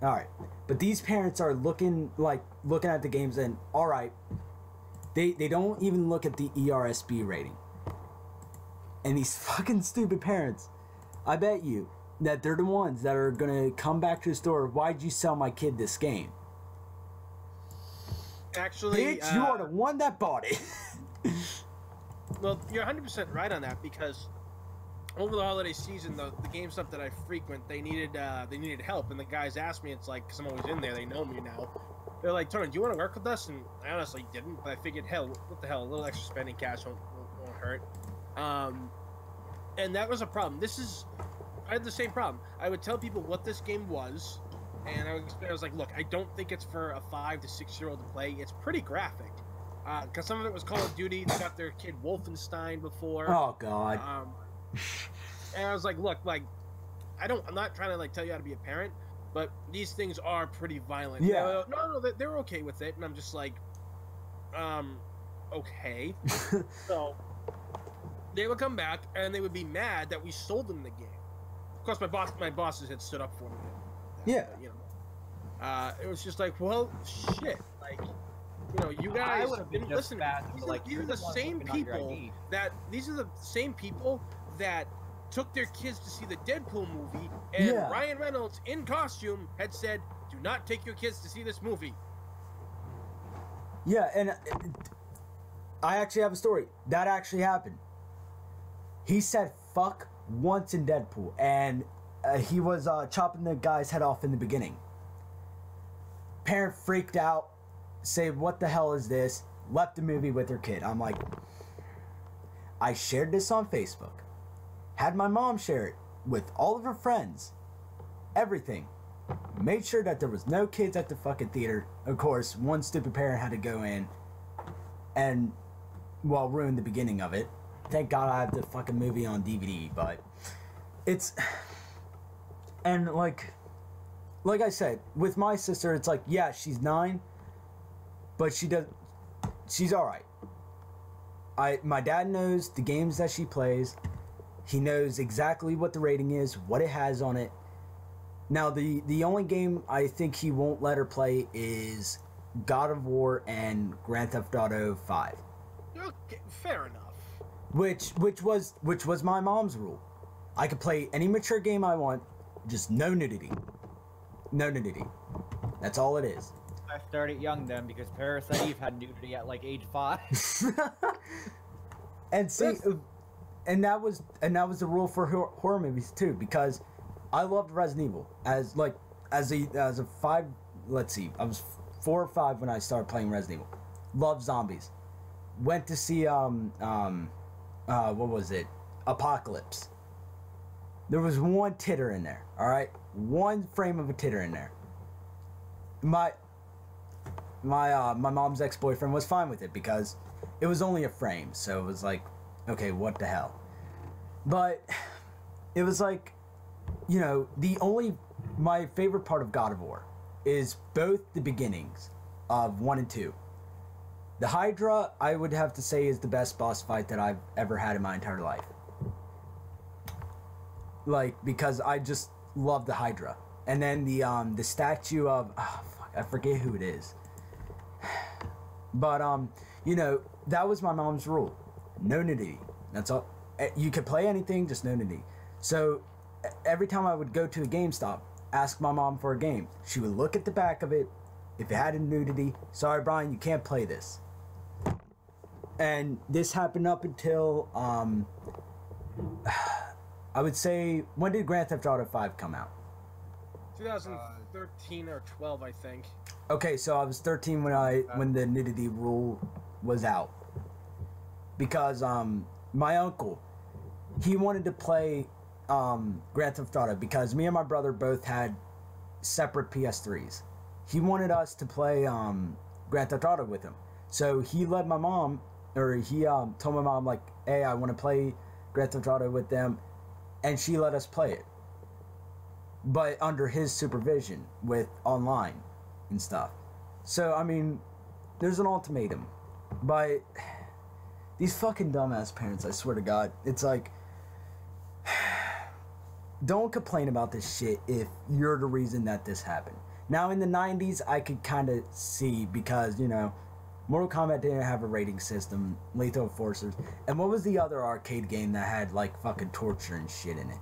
Alright. But these parents are looking at the games and, alright, they don't even look at the ERSB rating. And these fucking stupid parents, I bet you that they're the ones that are gonna come back to the store. Why'd you sell my kid this game? Actually, bitch, you are the one that bought it. Well, you're 100% right on that, because over the holiday season, the GameStop that I frequent, they needed help, and the guys asked me. It's like, because I'm always in there, they know me now. They're like, Tony, do you want to work with us? And I honestly didn't, but I figured, hell, what the hell, a little extra spending cash won't hurt. And that was a problem. I had the same problem. I would tell people what this game was, and I was like, look, I don't think it's for a 5 to 6-year-old to play. It's pretty graphic. Because some of it was Call of Duty. They got their kid Wolfenstein before. Oh, God. And I was like, look, like, I'm not trying to, like, tell you how to be a parent, but these things are pretty violent. Yeah. No, they're okay with it. And I'm just like, okay. So they would come back, and they would be mad that we sold them the game. Of course, my bosses had stood up for me. Yeah. You know, it was just like, well, shit. Like, you know, you guys didn't listen. These are the same people that took their kids to see the Deadpool movie, and Ryan Reynolds in costume had said, "Do not take your kids to see this movie." Yeah, and I actually have a story that actually happened. He said "fuck" once in Deadpool, and he was chopping the guy's head off in the beginning. Parent freaked out, say, "What the hell is this?" Left the movie with her kid. I'm like, I shared this on Facebook. Had my mom share it with all of her friends. Everything. Made sure that there was no kids at the fucking theater. Of course, one stupid parent had to go in and, well, ruin the beginning of it. Thank God I have the fucking movie on DVD, but it's... And like I said, with my sister, it's like, yeah, she's 9, but she's all right. My dad knows the games that she plays. He knows exactly what the rating is, what it has on it. Now, the only game I think he won't let her play is God of War and Grand Theft Auto 5. Okay, fair enough. Which was my mom's rule. I could play any mature game I want, just no nudity. No nudity. That's all it is. I started young then because Parasite Eve had nudity at like age 5. And see, and that was the rule for horror movies too, because I loved Resident Evil as a 5. Let's see, I was 4 or 5 when I started playing Resident Evil. Loved zombies. Went to see what was it? Apocalypse. There was one titter in there. All right, one frame of a titter in there. My mom's ex-boyfriend was fine with it because it was only a frame, so it was like, okay, what the hell? But it was like, you know, my favorite part of God of War is both the beginnings of 1 and 2. The Hydra, I would have to say, is the best boss fight that I've ever had in my entire life. Like, because I just love the Hydra. And then the statue of, I forget who it is. But, you know, that was my mom's rule. No nudity. That's all. You could play anything, just no nudity. So, every time I would go to a GameStop, ask my mom for a game, she would look at the back of it. If it had a nudity, sorry, Brian, you can't play this. And this happened up until, I would say, when did Grand Theft Auto 5 come out? 2013 or 12, I think. Okay, so I was 13 when the nudity rule was out. Because my uncle, he wanted to play Grand Theft Auto because me and my brother both had separate PS3s. He wanted us to play Grand Theft Auto with him. So he led my mom, or he told my mom, like, hey, I want to play Grand Theft Auto with them. And she let us play it. But under his supervision with online and stuff. So, I mean, there's an ultimatum. But these fucking dumbass parents, I swear to God, it's like, don't complain about this shit if you're the reason that this happened. Now, in the 90s, I could kind of see because, you know, Mortal Kombat didn't have a rating system, Lethal Enforcers, and what was the other arcade game that had, like, fucking torture and shit in it?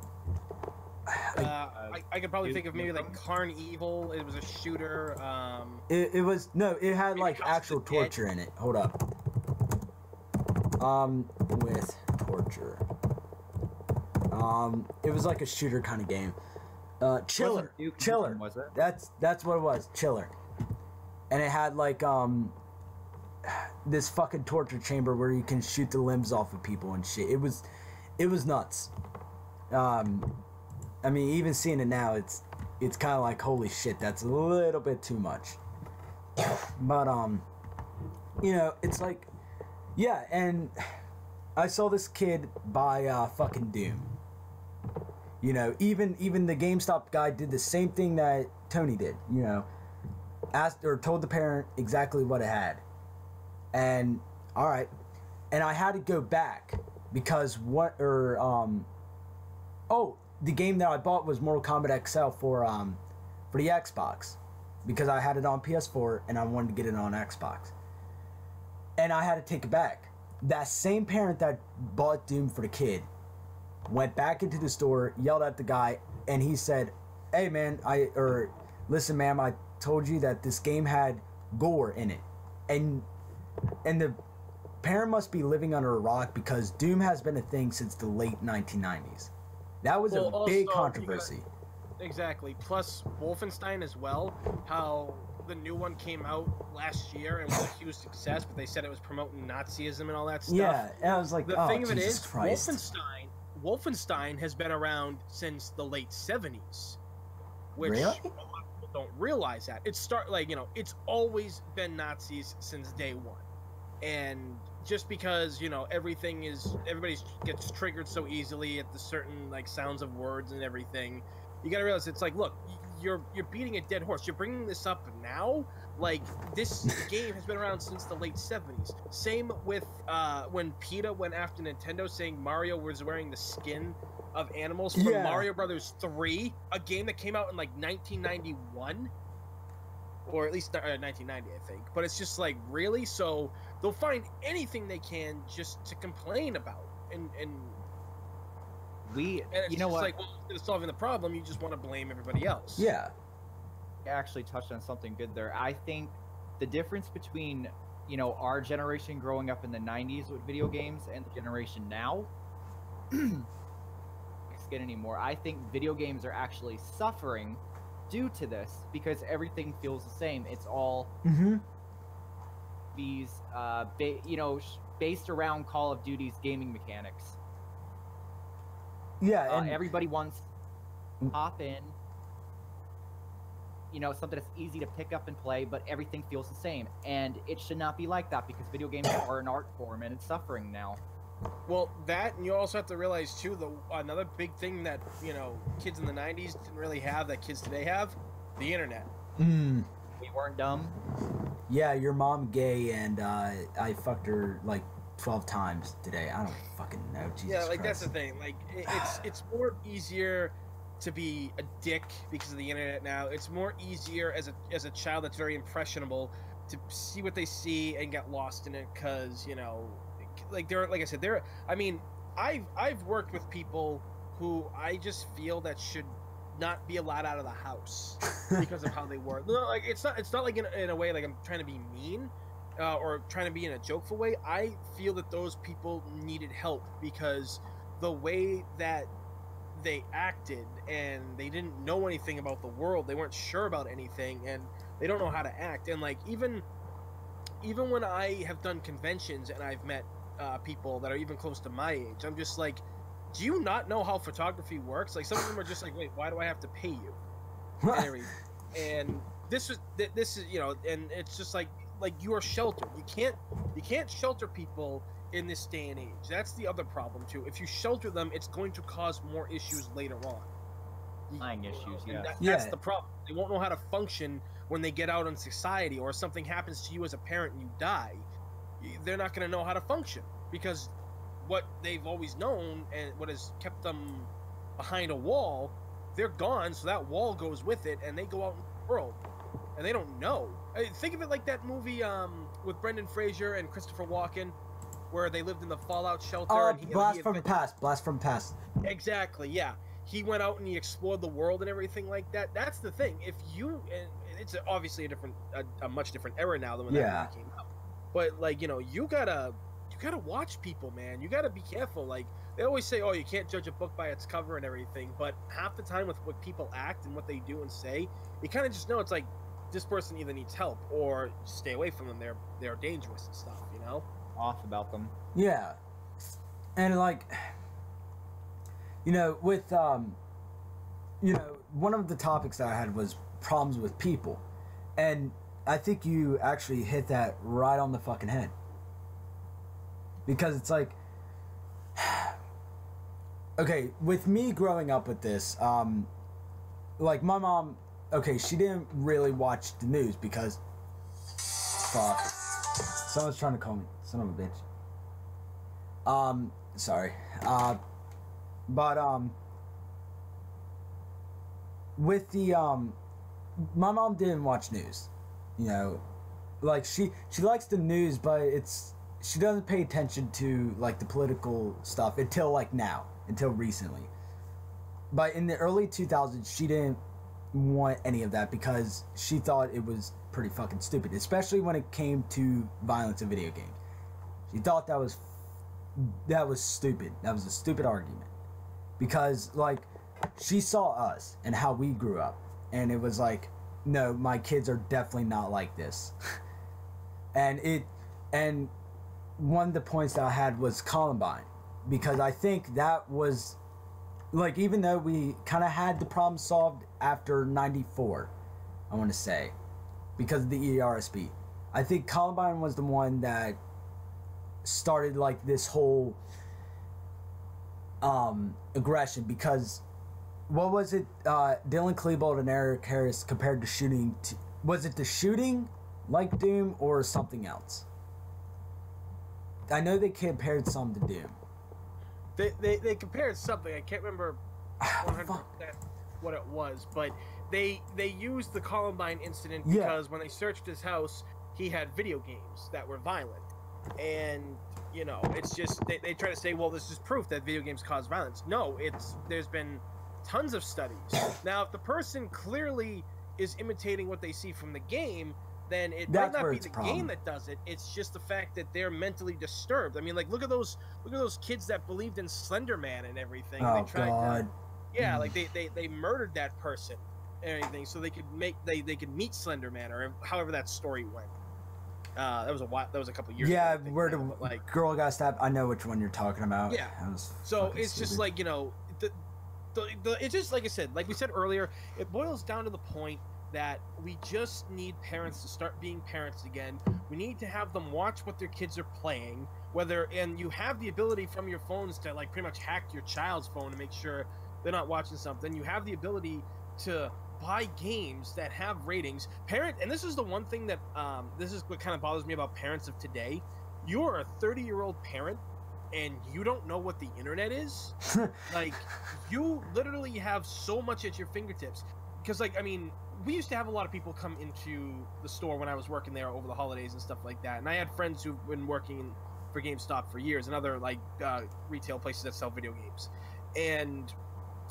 I could probably think of maybe, like, Carn Evil. It was a shooter. It had, like, actual torture in it. Hold up. With torture. It was like a shooter kind of game. Chiller. Chiller. Was it? That's what it was. Chiller. And it had like this fucking torture chamber where you can shoot the limbs off of people and shit. It was nuts. I mean, even seeing it now, it's kind of like, holy shit, that's a little bit too much. But you know, it's like, yeah, and I saw this kid buy fucking Doom. You know, even the GameStop guy did the same thing that Tony did. You know, asked or told the parent exactly what it had, and all right, and I had to go back because the game that I bought was Mortal Kombat XL for the Xbox because I had it on PS4 and I wanted to get it on Xbox, and I had to take it back. That same parent that bought Doom for the kid went back into the store, yelled at the guy, and he said, hey man, listen ma'am, I told you that this game had gore in it. And the parent must be living under a rock because Doom has been a thing since the late 1990s. That was a big controversy. Exactly. Plus Wolfenstein as well, how the new one came out last year and was a huge success, but they said it was promoting Nazism and all that stuff. Yeah, and I was like, the oh, thing of it Jesus is, Christ. Wolfenstein has been around since the late 70s, which Really? a lot of people don't realize that. It's always been Nazis since day one, and just because everybody gets triggered so easily at the certain like sounds of words and everything, you got to realize it's like, look, you're beating a dead horse. You're bringing this up now. Like, this game has been around since the late 70s. Same with when PETA went after Nintendo saying Mario was wearing the skin of animals from Mario Brothers 3, a game that came out in like 1991, or at least 1990, I think. But it's just like, really? So they'll find anything they can just to complain about, and it's you know just what? like, well, instead of solving the problem, you just want to blame everybody else. Yeah. Actually touched on something good there. I think the difference between, you know, our generation growing up in the 90s with video games and the generation now get anymore. I think video games are actually suffering due to this because everything feels the same. It's all these based around Call of Duty's gaming mechanics. Yeah, and everybody wants to hop in, you know, something that's easy to pick up and play, but everything feels the same. And it should not be like that because video games are an art form and it's suffering now. Well, that, and you also have to realize, too, another big thing that, you know, kids in the 90s didn't really have that kids today have, the internet. We weren't dumb. Yeah, your mom gay, and I fucked her, like, 12 times today. I don't fucking know. Jesus yeah, like, Christ. that's the thing. Like, it's more easier to be a dick because of the internet now. It's more easier as a child that's very impressionable to see what they see and get lost in it because, you know, like I mean, I've worked with people who I just feel that should not be allowed out of the house because of how they work. No, like it's not like in a way like I'm trying to be mean or trying to be in a jokeful way. I feel that those people needed help because the way that they acted and they didn't know anything about the world, they weren't sure about anything, and they don't know how to act. And like even when I have done conventions and I've met people that are even close to my age, I'm just like, do you not know how photography works? Like, some of them are just like, wait, why do I have to pay you? And this is you know, and it's just like you are sheltered. You can't shelter people in this day and age. That's the other problem too. If you shelter them, it's going to cause more issues later on. Lying issues, yeah. That's the problem. They won't know how to function when they get out in society, or if something happens to you as a parent and you die. They're not going to know how to function because what they've always known and what has kept them behind a wall, they're gone, so that wall goes with it, and they go out in the world, and they don't know. Think of it like that movie with Brendan Fraser and Christopher Walken, where they lived in the fallout shelter. Blast from the Past. Exactly, yeah. He went out and he explored the world and everything like that. That's the thing. If you, and it's obviously a much different era now than when that movie came out. But like, you know, you gotta watch people, man. You gotta be careful. Like, they always say, oh, you can't judge a book by its cover and everything. But half the time with what people act and what they do and say, you kind of just know it's like this person either needs help or stay away from them. They're dangerous and stuff, you know. Off about them. Yeah, and like, you know, with you know, one of the topics that I had was problems with people, and I think you actually hit that right on the fucking head. Because it's like, okay, with me growing up with this, like my mom, okay, she didn't really watch the news because, fuck, someone's trying to call me, son of a bitch. Sorry, but with the, my mom didn't watch news. You know, like she likes the news, but she doesn't pay attention to like the political stuff until recently. But in the early 2000s, she didn't want any of that because she thought it was pretty fucking stupid, especially when it came to violence in video games. She thought that was stupid. That was a stupid argument because like she saw us and how we grew up, and it was like, no, my kids are definitely not like this. and one of the points that I had was Columbine, because I think that was like, even though we kind of had the problem solved after 94, I want to say, because of the ERSB, I think Columbine was the one that started like this whole aggression, because what was it? Dylan Klebold and Eric Harris compared to shooting. Was it the shooting like Doom or something else? I know they compared some to Doom. They compared something. I can't remember 100% what it was, but they used the Columbine incident because when they searched his house, he had video games that were violent, and you know, it's just they try to say, well, this is proof that video games cause violence. No, there's been tons of studies. Now, if the person clearly is imitating what they see from the game, then it might not be the game that does it. It's just the fact that they're mentally disturbed. I mean, like, look at those kids that believed in Slender Man and everything. Oh, they tried God. like they murdered that person and everything so they could meet Slender Man, or however that story went. That was a couple years ago. Yeah, where the girl got stabbed. I know which one you're talking about. Yeah. So it's stupid. Just like, you know, it's just like I said, like we said earlier, it boils down to the point that we just need parents to start being parents again. We need to have them watch what their kids are playing, and you have the ability from your phones to like pretty much hack your child's phone to make sure they're not watching something. You have the ability to buy games that have ratings. And this is the one thing that this is what kind of bothers me about parents of today. You're a 30-year-old parent and you don't know what the internet is. Like, you literally have so much at your fingertips. Because, like, I mean, we used to have a lot of people come into the store when I was working there over the holidays and stuff like that. And I had friends who've been working for GameStop for years and other, like, retail places that sell video games. And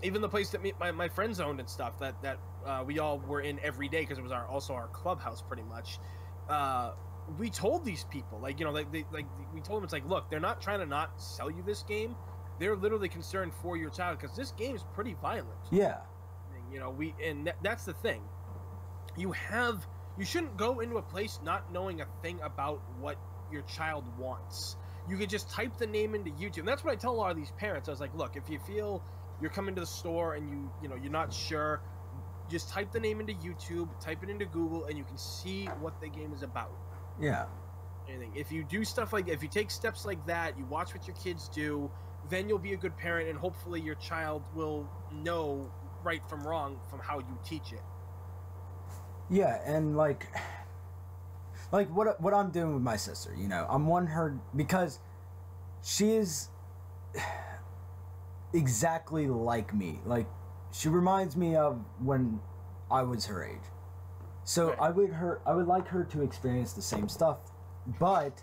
even the place that my friends owned and stuff that we all were in every day, because it was also our clubhouse pretty much. We told these people, like, you know, we told them, it's like, look, they're not trying to not sell you this game. They're literally concerned for your child because this game is pretty violent. Yeah. You know, that's the thing. You shouldn't go into a place not knowing a thing about what your child wants. You could just type the name into YouTube. And that's what I tell a lot of these parents. I was like, look, if you feel you're coming to the store and you're not sure, just type the name into YouTube, type it into Google, and you can see what the game is about. Yeah. Anything. If you do stuff if you take steps like that, you watch what your kids do, then you'll be a good parent, and hopefully your child will know right from wrong from how you teach it. Yeah, and like what I'm doing with my sister, you know, I'm wanting her, because she is exactly like me. Like, she reminds me of when I was her age. So right. I would like her to experience the same stuff, but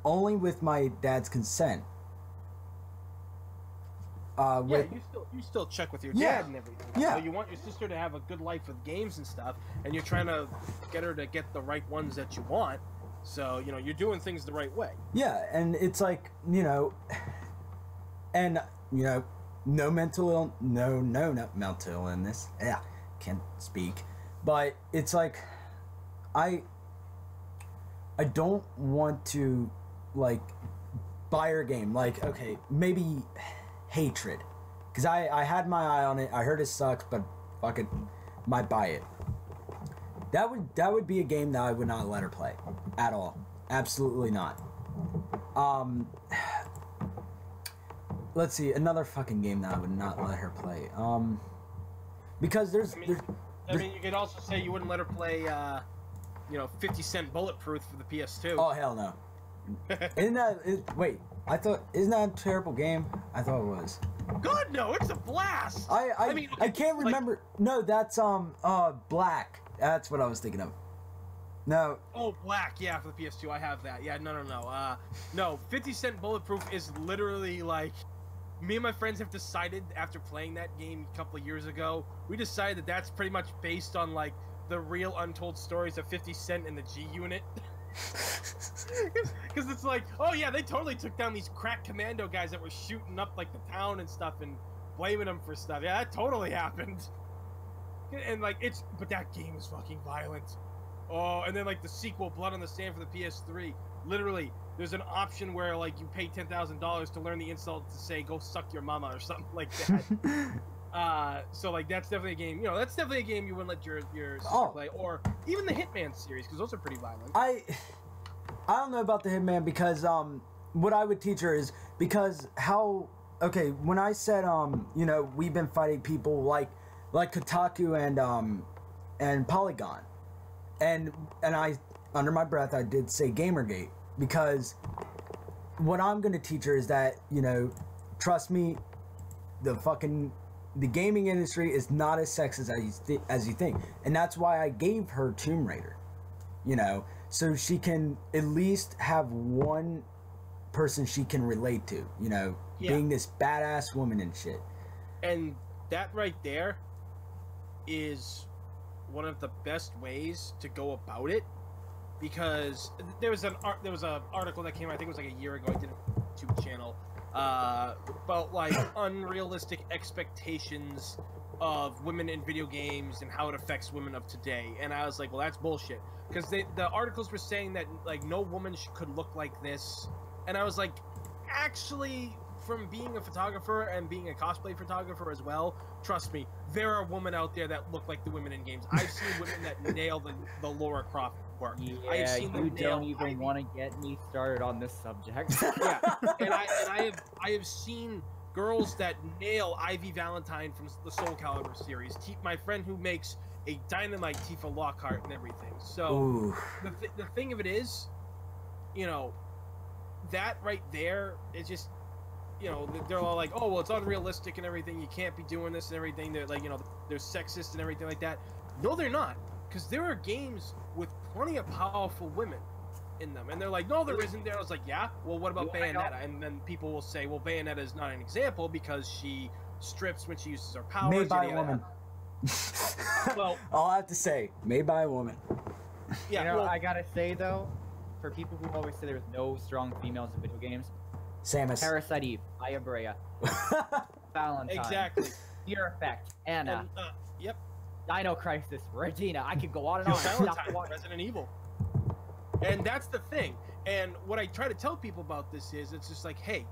only with my dad's consent. You still check with your dad and everything. Yeah. So you want your sister to have a good life with games and stuff, and you're trying to get her to get the right ones that you want. So, you know, you're doing things the right way. Yeah, and it's like, you know, and, you know, no mental illness. Yeah, can't speak. But it's like, I don't want to, like, buy her game. Like, okay, maybe Hatred, because I had my eye on it. I heard it sucks, but fuck it, might buy it. That would be a game that I would not let her play at all. Absolutely not. Let's see, another fucking game that I would not let her play. Because I mean, you could also say you wouldn't let her play, 50 Cent Bulletproof for the PS2. Oh, hell no. Isn't that a terrible game? I thought it was. God, no, it's a blast! I can't remember. No, that's, Black. That's what I was thinking of. No. Oh, Black, yeah, for the PS2, I have that. Yeah, no. No, 50 Cent Bulletproof is literally, like, me and my friends have decided, after playing that game a couple of years ago, we decided that that's pretty much based on, like, the real untold stories of 50 Cent and the G-Unit. Because it's like, oh yeah, they totally took down these crack commando guys that were shooting up, like, the town and stuff and blaming them for stuff. Yeah, that totally happened. And, like, but that game is fucking violent. Oh, and then, like, the sequel, Blood on the Sand for the PS3, literally, there's an option where, like, you pay $10,000 to learn the insult to say, go suck your mama or something like that. So, like, that's definitely a game, that's definitely a game you wouldn't let your sister play, or even the Hitman series, because those are pretty violent. I don't know about the Hitman, because, what I would teach her is, because how okay, when I said you know, we've been fighting people like Kotaku and Polygon, and I under my breath I did say Gamergate, because what I'm gonna teach her is that, you know, trust me, the gaming industry is not as sexist as you think, and that's why I gave her Tomb Raider, you know, so she can at least have one person she can relate to, you know, being this badass woman and shit. And that right there is one of the best ways to go about it, because there was an article that came out, I think it was like a year ago. I did a YouTube channel about like unrealistic expectations of women in video games and how it affects women of today, and I was like, well, that's bullshit, because the articles were saying that like no woman could look like this, and I was like, actually, from being a photographer and being a cosplay photographer as well, trust me, there are women out there that look like the women in games. I've seen women that nail the Lara Croft work. Yeah, you don't even want to get me started on this subject. Yeah, and I have seen girls that nail Ivy Valentine from the Soul Calibur series. My friend who makes a Dynamite Tifa Lockhart and everything. So the thing of it is, you know, that right there is just, you know, they're all like, oh, well, it's unrealistic and everything, you can't be doing this and everything, they're like, you know, they're sexist and everything like that. No, they're not, because there are games with plenty of powerful women in them, and they're like, no, there isn't. There, I was like, yeah, well, what about Bayonetta? And then people will say, well, Bayonetta is not an example because she strips when she uses her powers. Made by a woman. Well, all I have to say, made by a woman. Yeah, you know, I gotta say though, for people who always say there's no strong females in video games, Samus, Parasite Eve, Aya Brea, Valentine, exactly, Fear Effect, Anna, and, yep, Dino Crisis, Regina. I could go on and on. Valentine, Resident Evil. And that's the thing. And what I try to tell people about this is, it's just like, hey,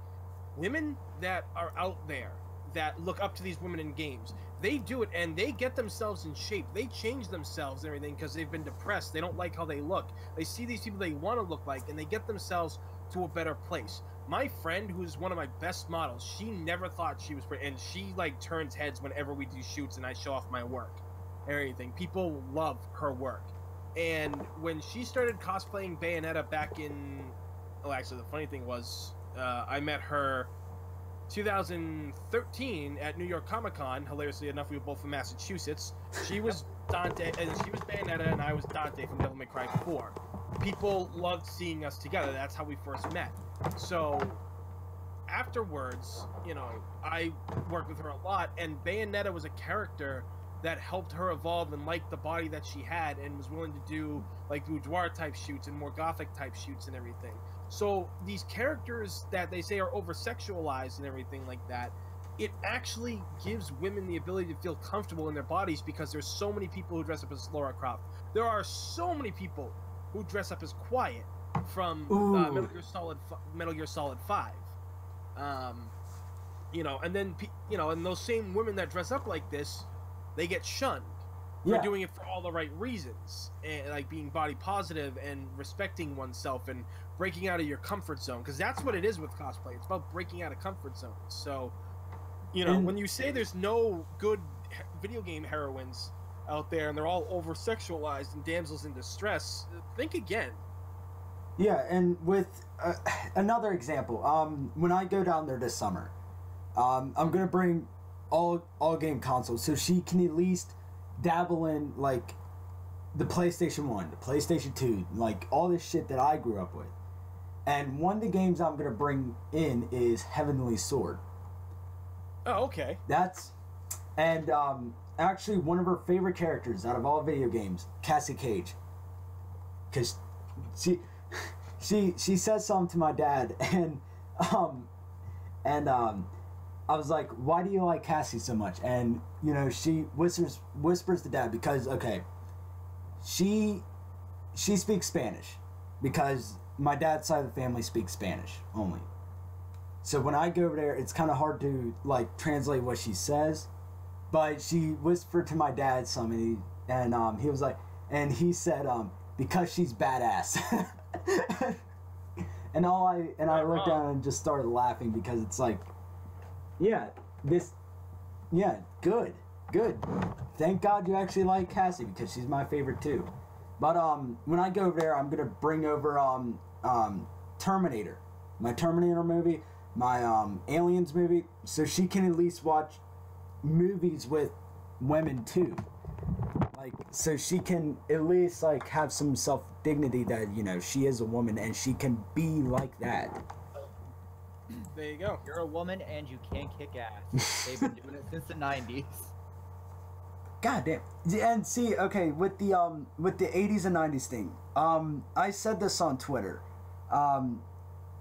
women that are out there that look up to these women in games, they do it and they get themselves in shape. They change themselves and everything because they've been depressed. They don't like how they look. They see these people they want to look like, and they get themselves to a better place. My friend, who's one of my best models, she never thought she was pretty, and she like turns heads whenever we do shoots and I show off my work and everything. People love her work. And when she started cosplaying Bayonetta back in... Oh, actually, the funny thing was, I met her 2013 at New York Comic-Con. Hilariously enough, we were both from Massachusetts. She was Dante, and she was Bayonetta, and I was Dante from Devil May Cry 4. People loved seeing us together. That's how we first met. So, afterwards, you know, I worked with her a lot, and Bayonetta was a character that helped her evolve and like the body that she had, and was willing to do like boudoir type shoots and more gothic type shoots and everything. So these characters that they say are over sexualized and everything like that, it actually gives women the ability to feel comfortable in their bodies, because there's so many people who dress up as Lara Croft. There are so many people who dress up as Quiet from Metal Gear Solid 5. You know, and then you know, and those same women that dress up like this, they get shunned for doing it for all the right reasons, and like being body positive and respecting oneself and breaking out of your comfort zone, because that's what it is with cosplay. It's about breaking out of comfort zones. So, you know, when you say there's no good video game heroines out there and they're all over sexualized and damsels in distress, think again. Yeah, and with another example, when I go down there this summer, I'm gonna bring all game consoles, so she can at least dabble in like the PlayStation 1, the PlayStation 2, like all this shit that I grew up with. And one of the games I'm gonna bring in is Heavenly Sword. Oh, okay. And actually one of her favorite characters out of all video games, Cassie Cage, because she says something to my dad, and I was like, why do you like Cassie so much? And, you know, she whispers to Dad, because, okay, she speaks Spanish, because my dad's side of the family speaks Spanish only. So when I go over there, it's kind of hard to, like, translate what she says, but she whispered to my dad something, and he was like, and he said, because she's badass. and I looked down and just started laughing, because it's like, yeah, this, yeah, good. Thank God you actually like Cassie because she's my favorite too. But when I go over there, I'm gonna bring over Terminator, my Terminator movie, my Aliens movie, so she can at least watch movies with women too. Like, so she can at least like have some self dignity that, you know, she is a woman and she can be like that. There you go. You're a woman and you can kick ass. They've been doing it since the 90s. God damn. And see, okay, with the 80s and 90s thing, I said this on Twitter. I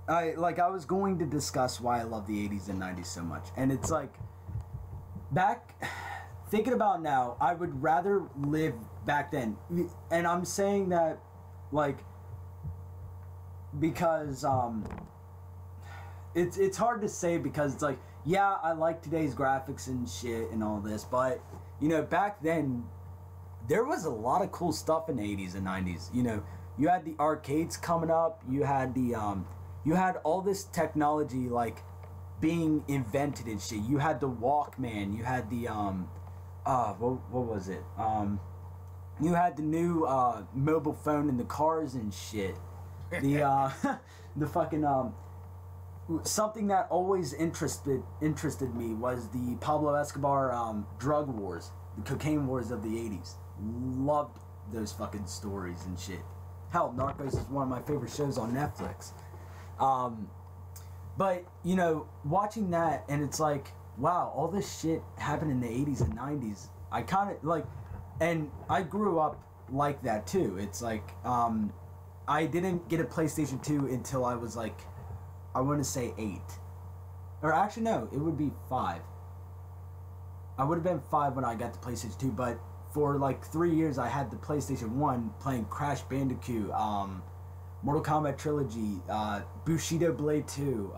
was going to discuss why I love the 80s and 90s so much. And it's like, back, thinking about now, I would rather live back then. And I'm saying that, like, because, it's hard to say because it's like, yeah, I like today's graphics and shit and all this, but, you know, back then, there was a lot of cool stuff in the 80s and 90s. You know, you had the arcades coming up, you had the, you had all this technology, like, being invented and shit. You had the Walkman, you had the, what was it? You had the new, mobile phone in the cars and shit. The, the fucking, something that always interested me was the Pablo Escobar drug wars, the cocaine wars of the 80s. Loved those fucking stories and shit. Hell, Narcos is one of my favorite shows on Netflix. But, you know, watching that and it's like, wow, all this shit happened in the 80s and 90s. I kind of like, and I grew up like that too. It's like, I didn't get a PlayStation 2 until I was like, I want to say 8. Or actually, no, it would be 5. I would have been 5 when I got the PlayStation 2, but for like 3 years I had the PlayStation 1 playing Crash Bandicoot, Mortal Kombat Trilogy, Bushido Blade 2,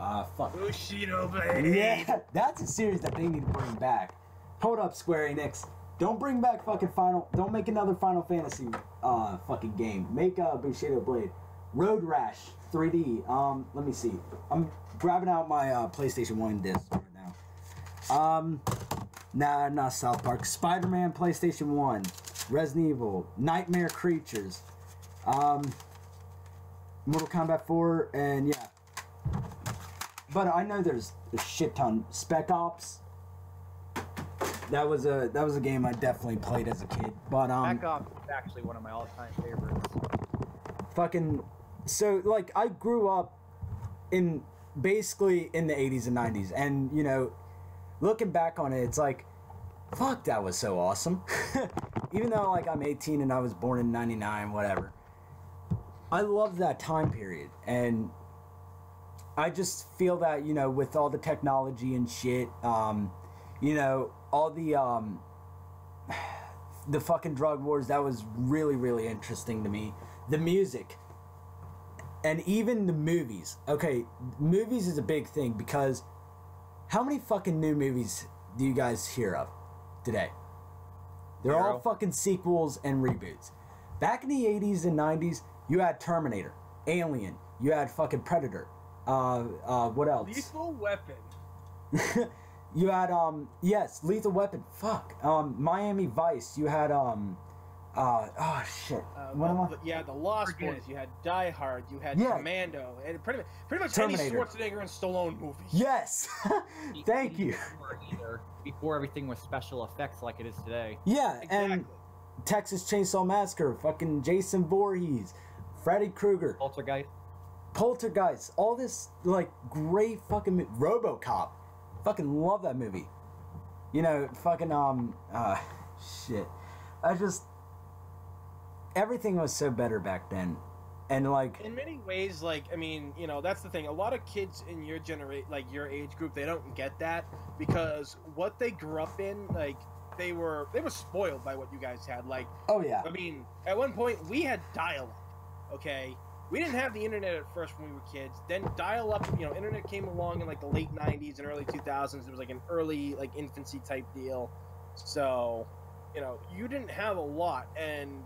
Bushido Blade. Yeah, that's a series that they need to bring back. Hold up, Square Enix. Don't bring back fucking don't make another Final Fantasy fucking game. Make Bushido Blade. Road Rash 3D. Let me see. I'm grabbing out my PlayStation 1 disc right now. Nah, not South Park. Spider-Man PlayStation 1. Resident Evil. Nightmare Creatures. Mortal Kombat 4, and yeah. But I know there's a shit ton. Spec Ops. That was a game I definitely played as a kid. But Spec Ops is actually one of my all-time favorites. Fucking, so like I grew up in basically in the 80s and 90s, and you know, looking back on it, it's like, fuck, that was so awesome. Even though like I'm 18 and I was born in 99, whatever. I love that time period, and I just feel that, you know, with all the technology and shit, you know, all the fucking drug wars, that was really, really interesting to me. The music, and even the movies. Okay, movies is a big thing, because how many fucking new movies do you guys hear of today? They're all fucking sequels and reboots. Back in the 80s and 90s, you had Terminator, Alien, you had fucking Predator, what else? Lethal Weapon. You had, yes, Lethal Weapon, fuck, Miami Vice, you had, oh shit. The Lost Boys, you had Die Hard, you had Commando, and pretty much Terminator. Any Schwarzenegger and Stallone movie. Yes! Thank you. Before everything was special effects like it is today. Yeah, Exactly. and Texas Chainsaw Massacre, fucking Jason Voorhees, Freddy Krueger, Poltergeist, all this, like, great fucking RoboCop. Fucking love that movie. You know, fucking, shit. Everything was so better back then. And, like... In many ways, like, I mean, you know, that's the thing. A lot of kids in your your age group, they don't get that, because what they grew up in, like, they were spoiled by what you guys had. Like, oh, yeah. I mean, at one point, we had dial-up, okay? We didn't have the internet at first when we were kids. Then dial-up, you know, internet came along in, like, the late 90s and early 2000s. It was, like, an early, like, infancy type deal. So, you know, you didn't have a lot, and...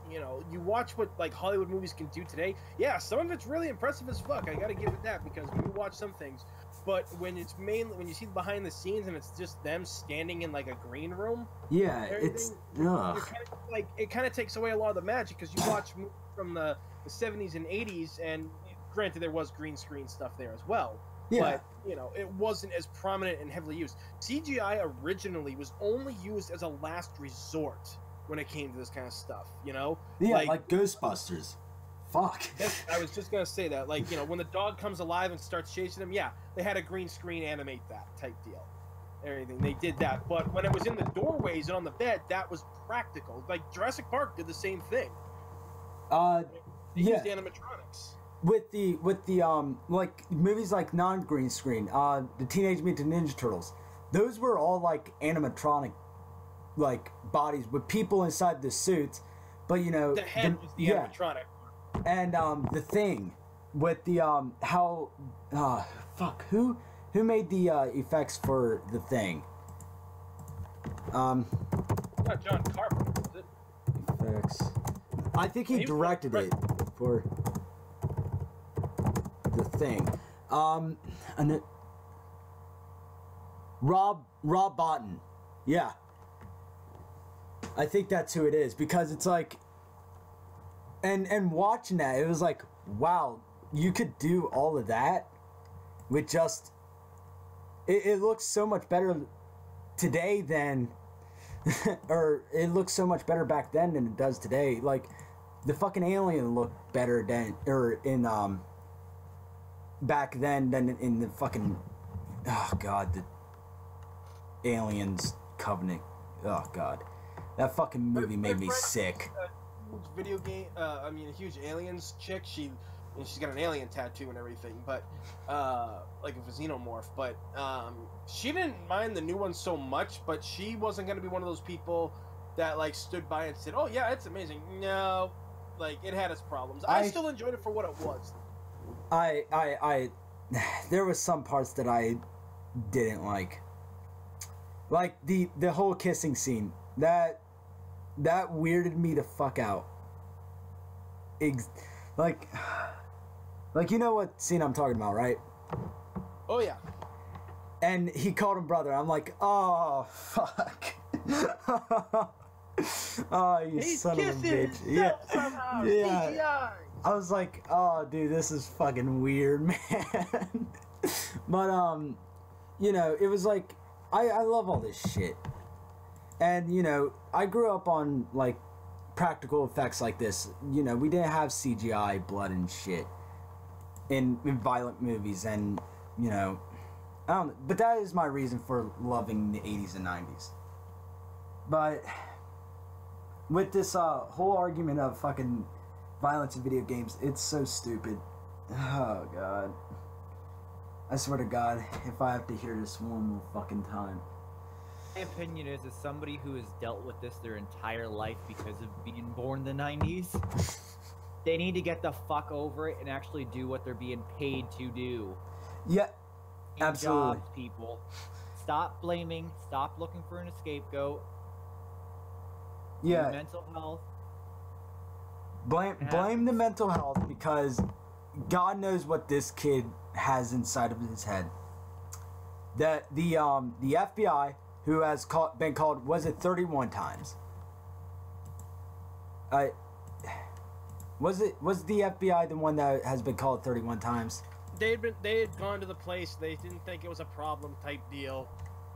You know, you watch what, like, Hollywood movies can do today. Yeah, some of it's really impressive as fuck. I gotta give it that, because when you watch some things, But when it's mainly when you see behind the scenes and it's just them standing in like a green room, Yeah, it's ugh. kind of, like it kind of takes away a lot of the magic because you watch movies from the 70s and 80s, and granted there was green screen stuff there as well. Yeah. But you know, it wasn't as prominent and heavily used. CGI originally was only used as a last resort when it came to this kind of stuff. You know, Yeah, like Ghostbusters. Fuck. I was just gonna say that, like, you know, when the dog comes alive and starts chasing him, yeah, they had a green screen animate that type deal. Everything they did that, but when it was in the doorways and on the bed, that was practical. Like Jurassic Park did the same thing. They Yeah. used animatronics. With the like movies like non-green screen, the Teenage Mutant Ninja Turtles, those were all like animatronic, like bodies with people inside the suits, but you know The head was the animatronic. And the Thing, with the fuck, who made the effects for the Thing? Not John Carpenter, was it? Effects. I think he directed it for the Thing. And it, Rob Bottin. Yeah. I think that's who it is, because it's like, and watching that, it was like, wow, you could do all of that with just, it looks so much better today than, or it looks so much better back then than it does today. Like, the fucking Alien looked better than, or in, back then than in the fucking, oh god, the Aliens Covenant, oh god. That fucking movie made me sick. Huge video game, a huge Aliens chick. She's got an alien tattoo and everything, but like a xenomorph. But she didn't mind the new one so much. But she wasn't gonna be one of those people that like stood by and said, "Oh yeah, it's amazing." No, like it had its problems. I still enjoyed it for what it was. There was some parts that I didn't like the whole kissing scene. That weirded me the fuck out. Like you know what scene I'm talking about, right? Oh yeah. And he called him brother. I'm like, oh fuck. Oh, you He's son of a bitch. Yeah. Yeah. CGI. I was like, oh dude, this is fucking weird, man. But you know, it was like, I love all this shit. And, you know, I grew up on, like, practical effects like this. You know, we didn't have CGI blood and shit in violent movies. And, you know, I don't know. But that is my reason for loving the 80s and 90s. But with this whole argument of fucking violence in video games, it's so stupid. Oh, God. I swear to God, if I have to hear this one more fucking time. My opinion is, as somebody who has dealt with this their entire life because of being born in the 90s, they need to get the fuck over it and actually do what they're being paid to do. Yeah, Get absolutely. jobs, people. Stop blaming. Stop looking for a scapegoat. Yeah, Mental health. blame the mental health, because God knows what this kid has inside of his head. The FBI, who has been called, was it 31 times? Was the FBI the one that has been called 31 times? They had gone to the place. They didn't think it was a problem type deal.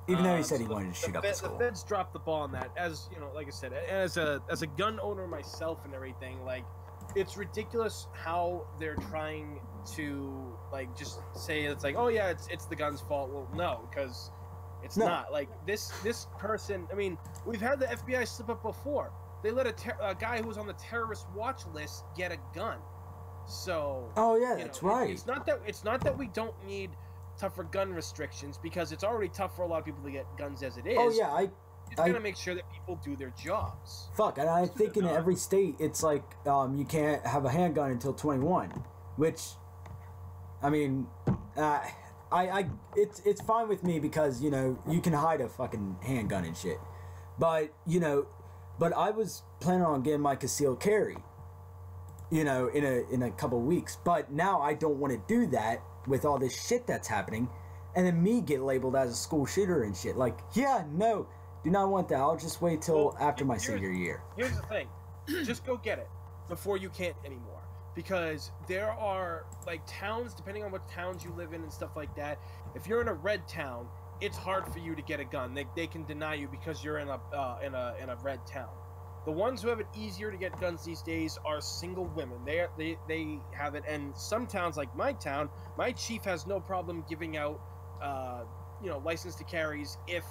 Even though he said he so wanted to shoot up the school. The feds dropped the ball on that. As you know, like I said, as a gun owner myself and everything, like, it's ridiculous how they're trying to like just say it's like, oh yeah, it's the gun's fault. Well, no, because it's not. Like this person. I mean, we've had the FBI slip up before. They let a guy who was on the terrorist watch list get a gun. So. Oh yeah, that's right. It's not that we don't need tougher gun restrictions, because it's already tough for a lot of people to get guns as it is. Oh yeah, I gotta make sure that people do their jobs. Fuck, and I think in every state it's like you can't have a handgun until 21, which, I mean, it's fine with me, because you know you can hide a fucking handgun and shit, but you know, but I was planning on getting my concealed carry, you know, in a couple weeks, but now I don't want to do that with all this shit that's happening, and then me get labeled as a school shooter and shit. Like, yeah, no, do not want that. I'll just wait till after my senior year. Here's the thing. Just go get it before you can't anymore. Because there are, like, towns, depending on what towns you live in and stuff like that, if you're in a red town, it's hard for you to get a gun. They can deny you because you're in a red town. The ones who have it easier to get guns these days are single women. They have it, and some towns like my town, my chief has no problem giving out, license to carries if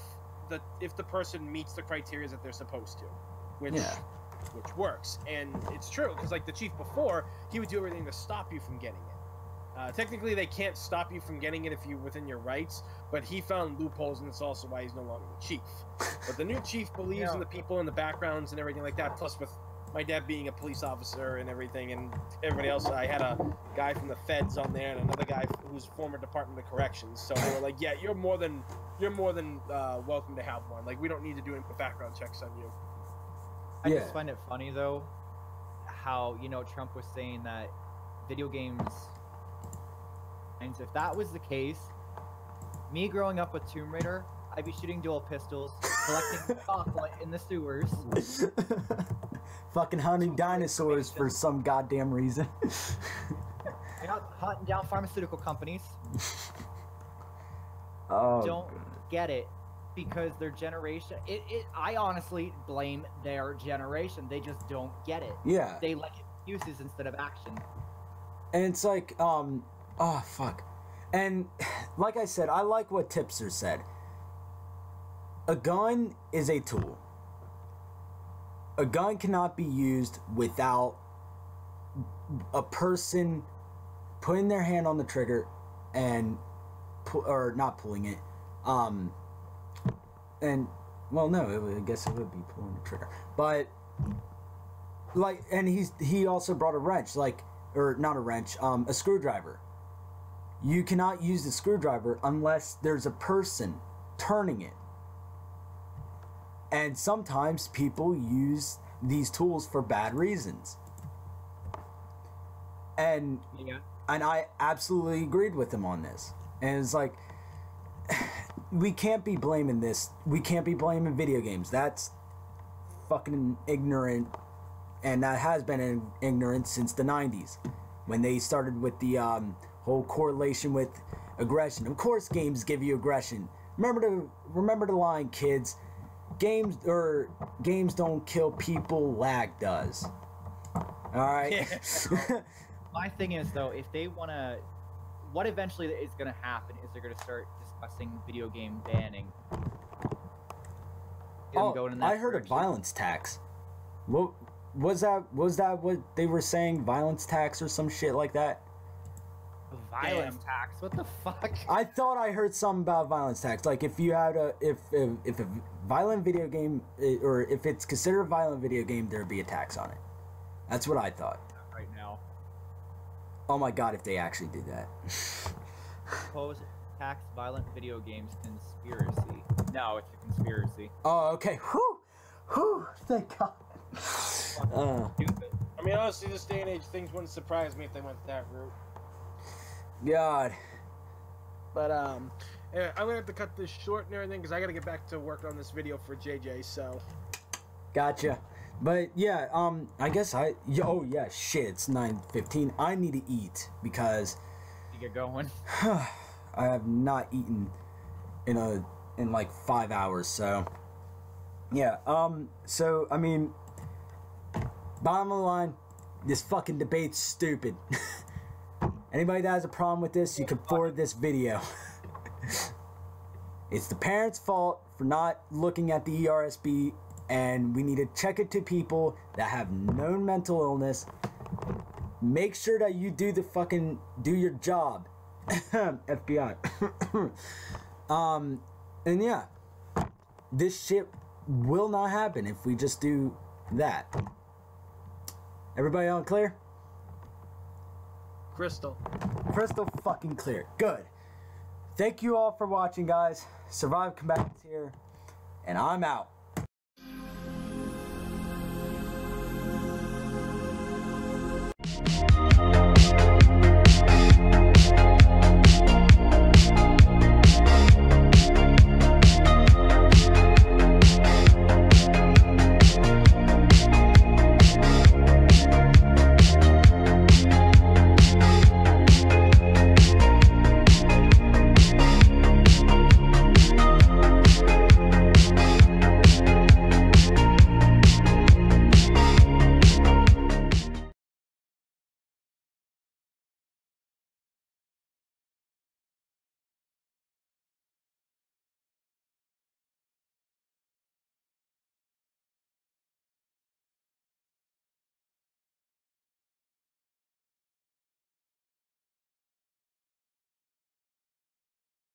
the person meets the criteria that they're supposed to, which works. And it's true because like the chief before, he would do everything to stop you from getting it. Technically, they can't stop you from getting it if you're within your rights, but he found loopholes, and it's also why he's no longer the chief. But the new chief believes in the people in the backgrounds and everything like that, plus with my dad being a police officer and everything, and everybody else. I had a guy from the feds on there and another guy who's former Department of Corrections. So they were like, yeah, you're more than welcome to have one. Like, we don't need to do any background checks on you. I just find it funny, though, how, Trump was saying that video games... And if that was the case, me growing up with Tomb Raider, I'd be shooting dual pistols, collecting chocolate in the sewers. Fucking hunting dinosaurs for some goddamn reason. You're not hunting down pharmaceutical companies. Oh, don't get it. Because their generation, I honestly blame their generation. They just don't get it. Yeah. They like excuses instead of action. And it's like, oh, fuck. And like I said, I like what Tipster said. A gun is a tool. A gun cannot be used without a person putting their hand on the trigger and, or not pulling it, and, well, no, I guess it would be pulling the trigger. But, like, and he also brought a wrench, like, or not a wrench, a screwdriver. You cannot use the screwdriver unless there's a person turning it. And sometimes people use these tools for bad reasons. And I absolutely agreed with him on this. And it's like, we can't be blaming this. We can't be blaming video games. That's fucking ignorant. And that has been ignorant since the 90s. When they started with the whole correlation with aggression. Of course games give you aggression. Remember the line, kids. Games don't kill people, lag does. Alright? Yeah. My thing is, though, if they want to... What eventually is going to happen is they're going to start discussing video game banning. I heard of violence tax. What was that what they were saying? Violence tax or some shit like that? Violence tax? What the fuck? I thought I heard something about violence tax. Like if you had if a violent video game, or if it's considered a violent video game, there'd be a tax on it. That's what I thought. Right now. Oh my god, if they actually did that. Suppose tax violent video games conspiracy. No, it's a conspiracy. Oh, okay. Whew, thank god. Stupid. I mean, honestly, this day and age, things wouldn't surprise me if they went that route. God. But yeah, I'm gonna have to cut this short and everything because I gotta get back to work on this video for JJ. So. Gotcha. But yeah, I guess oh yeah, shit, it's 9:15. I need to eat because you get going. I have not eaten in like 5 hours, so yeah. So I mean, bottom of the line, this fucking debate's stupid. Anybody that has a problem with this, you can forward this video. It's the parents' fault for not looking at the ERSB, and we need to check it to people that have known mental illness. Make sure that you do your job. FBI. And yeah, this shit will not happen if we just do that. Everybody on clear? Crystal fucking clear. Good. Thank you all for watching, guys. Survive Combatants here, and I'm out.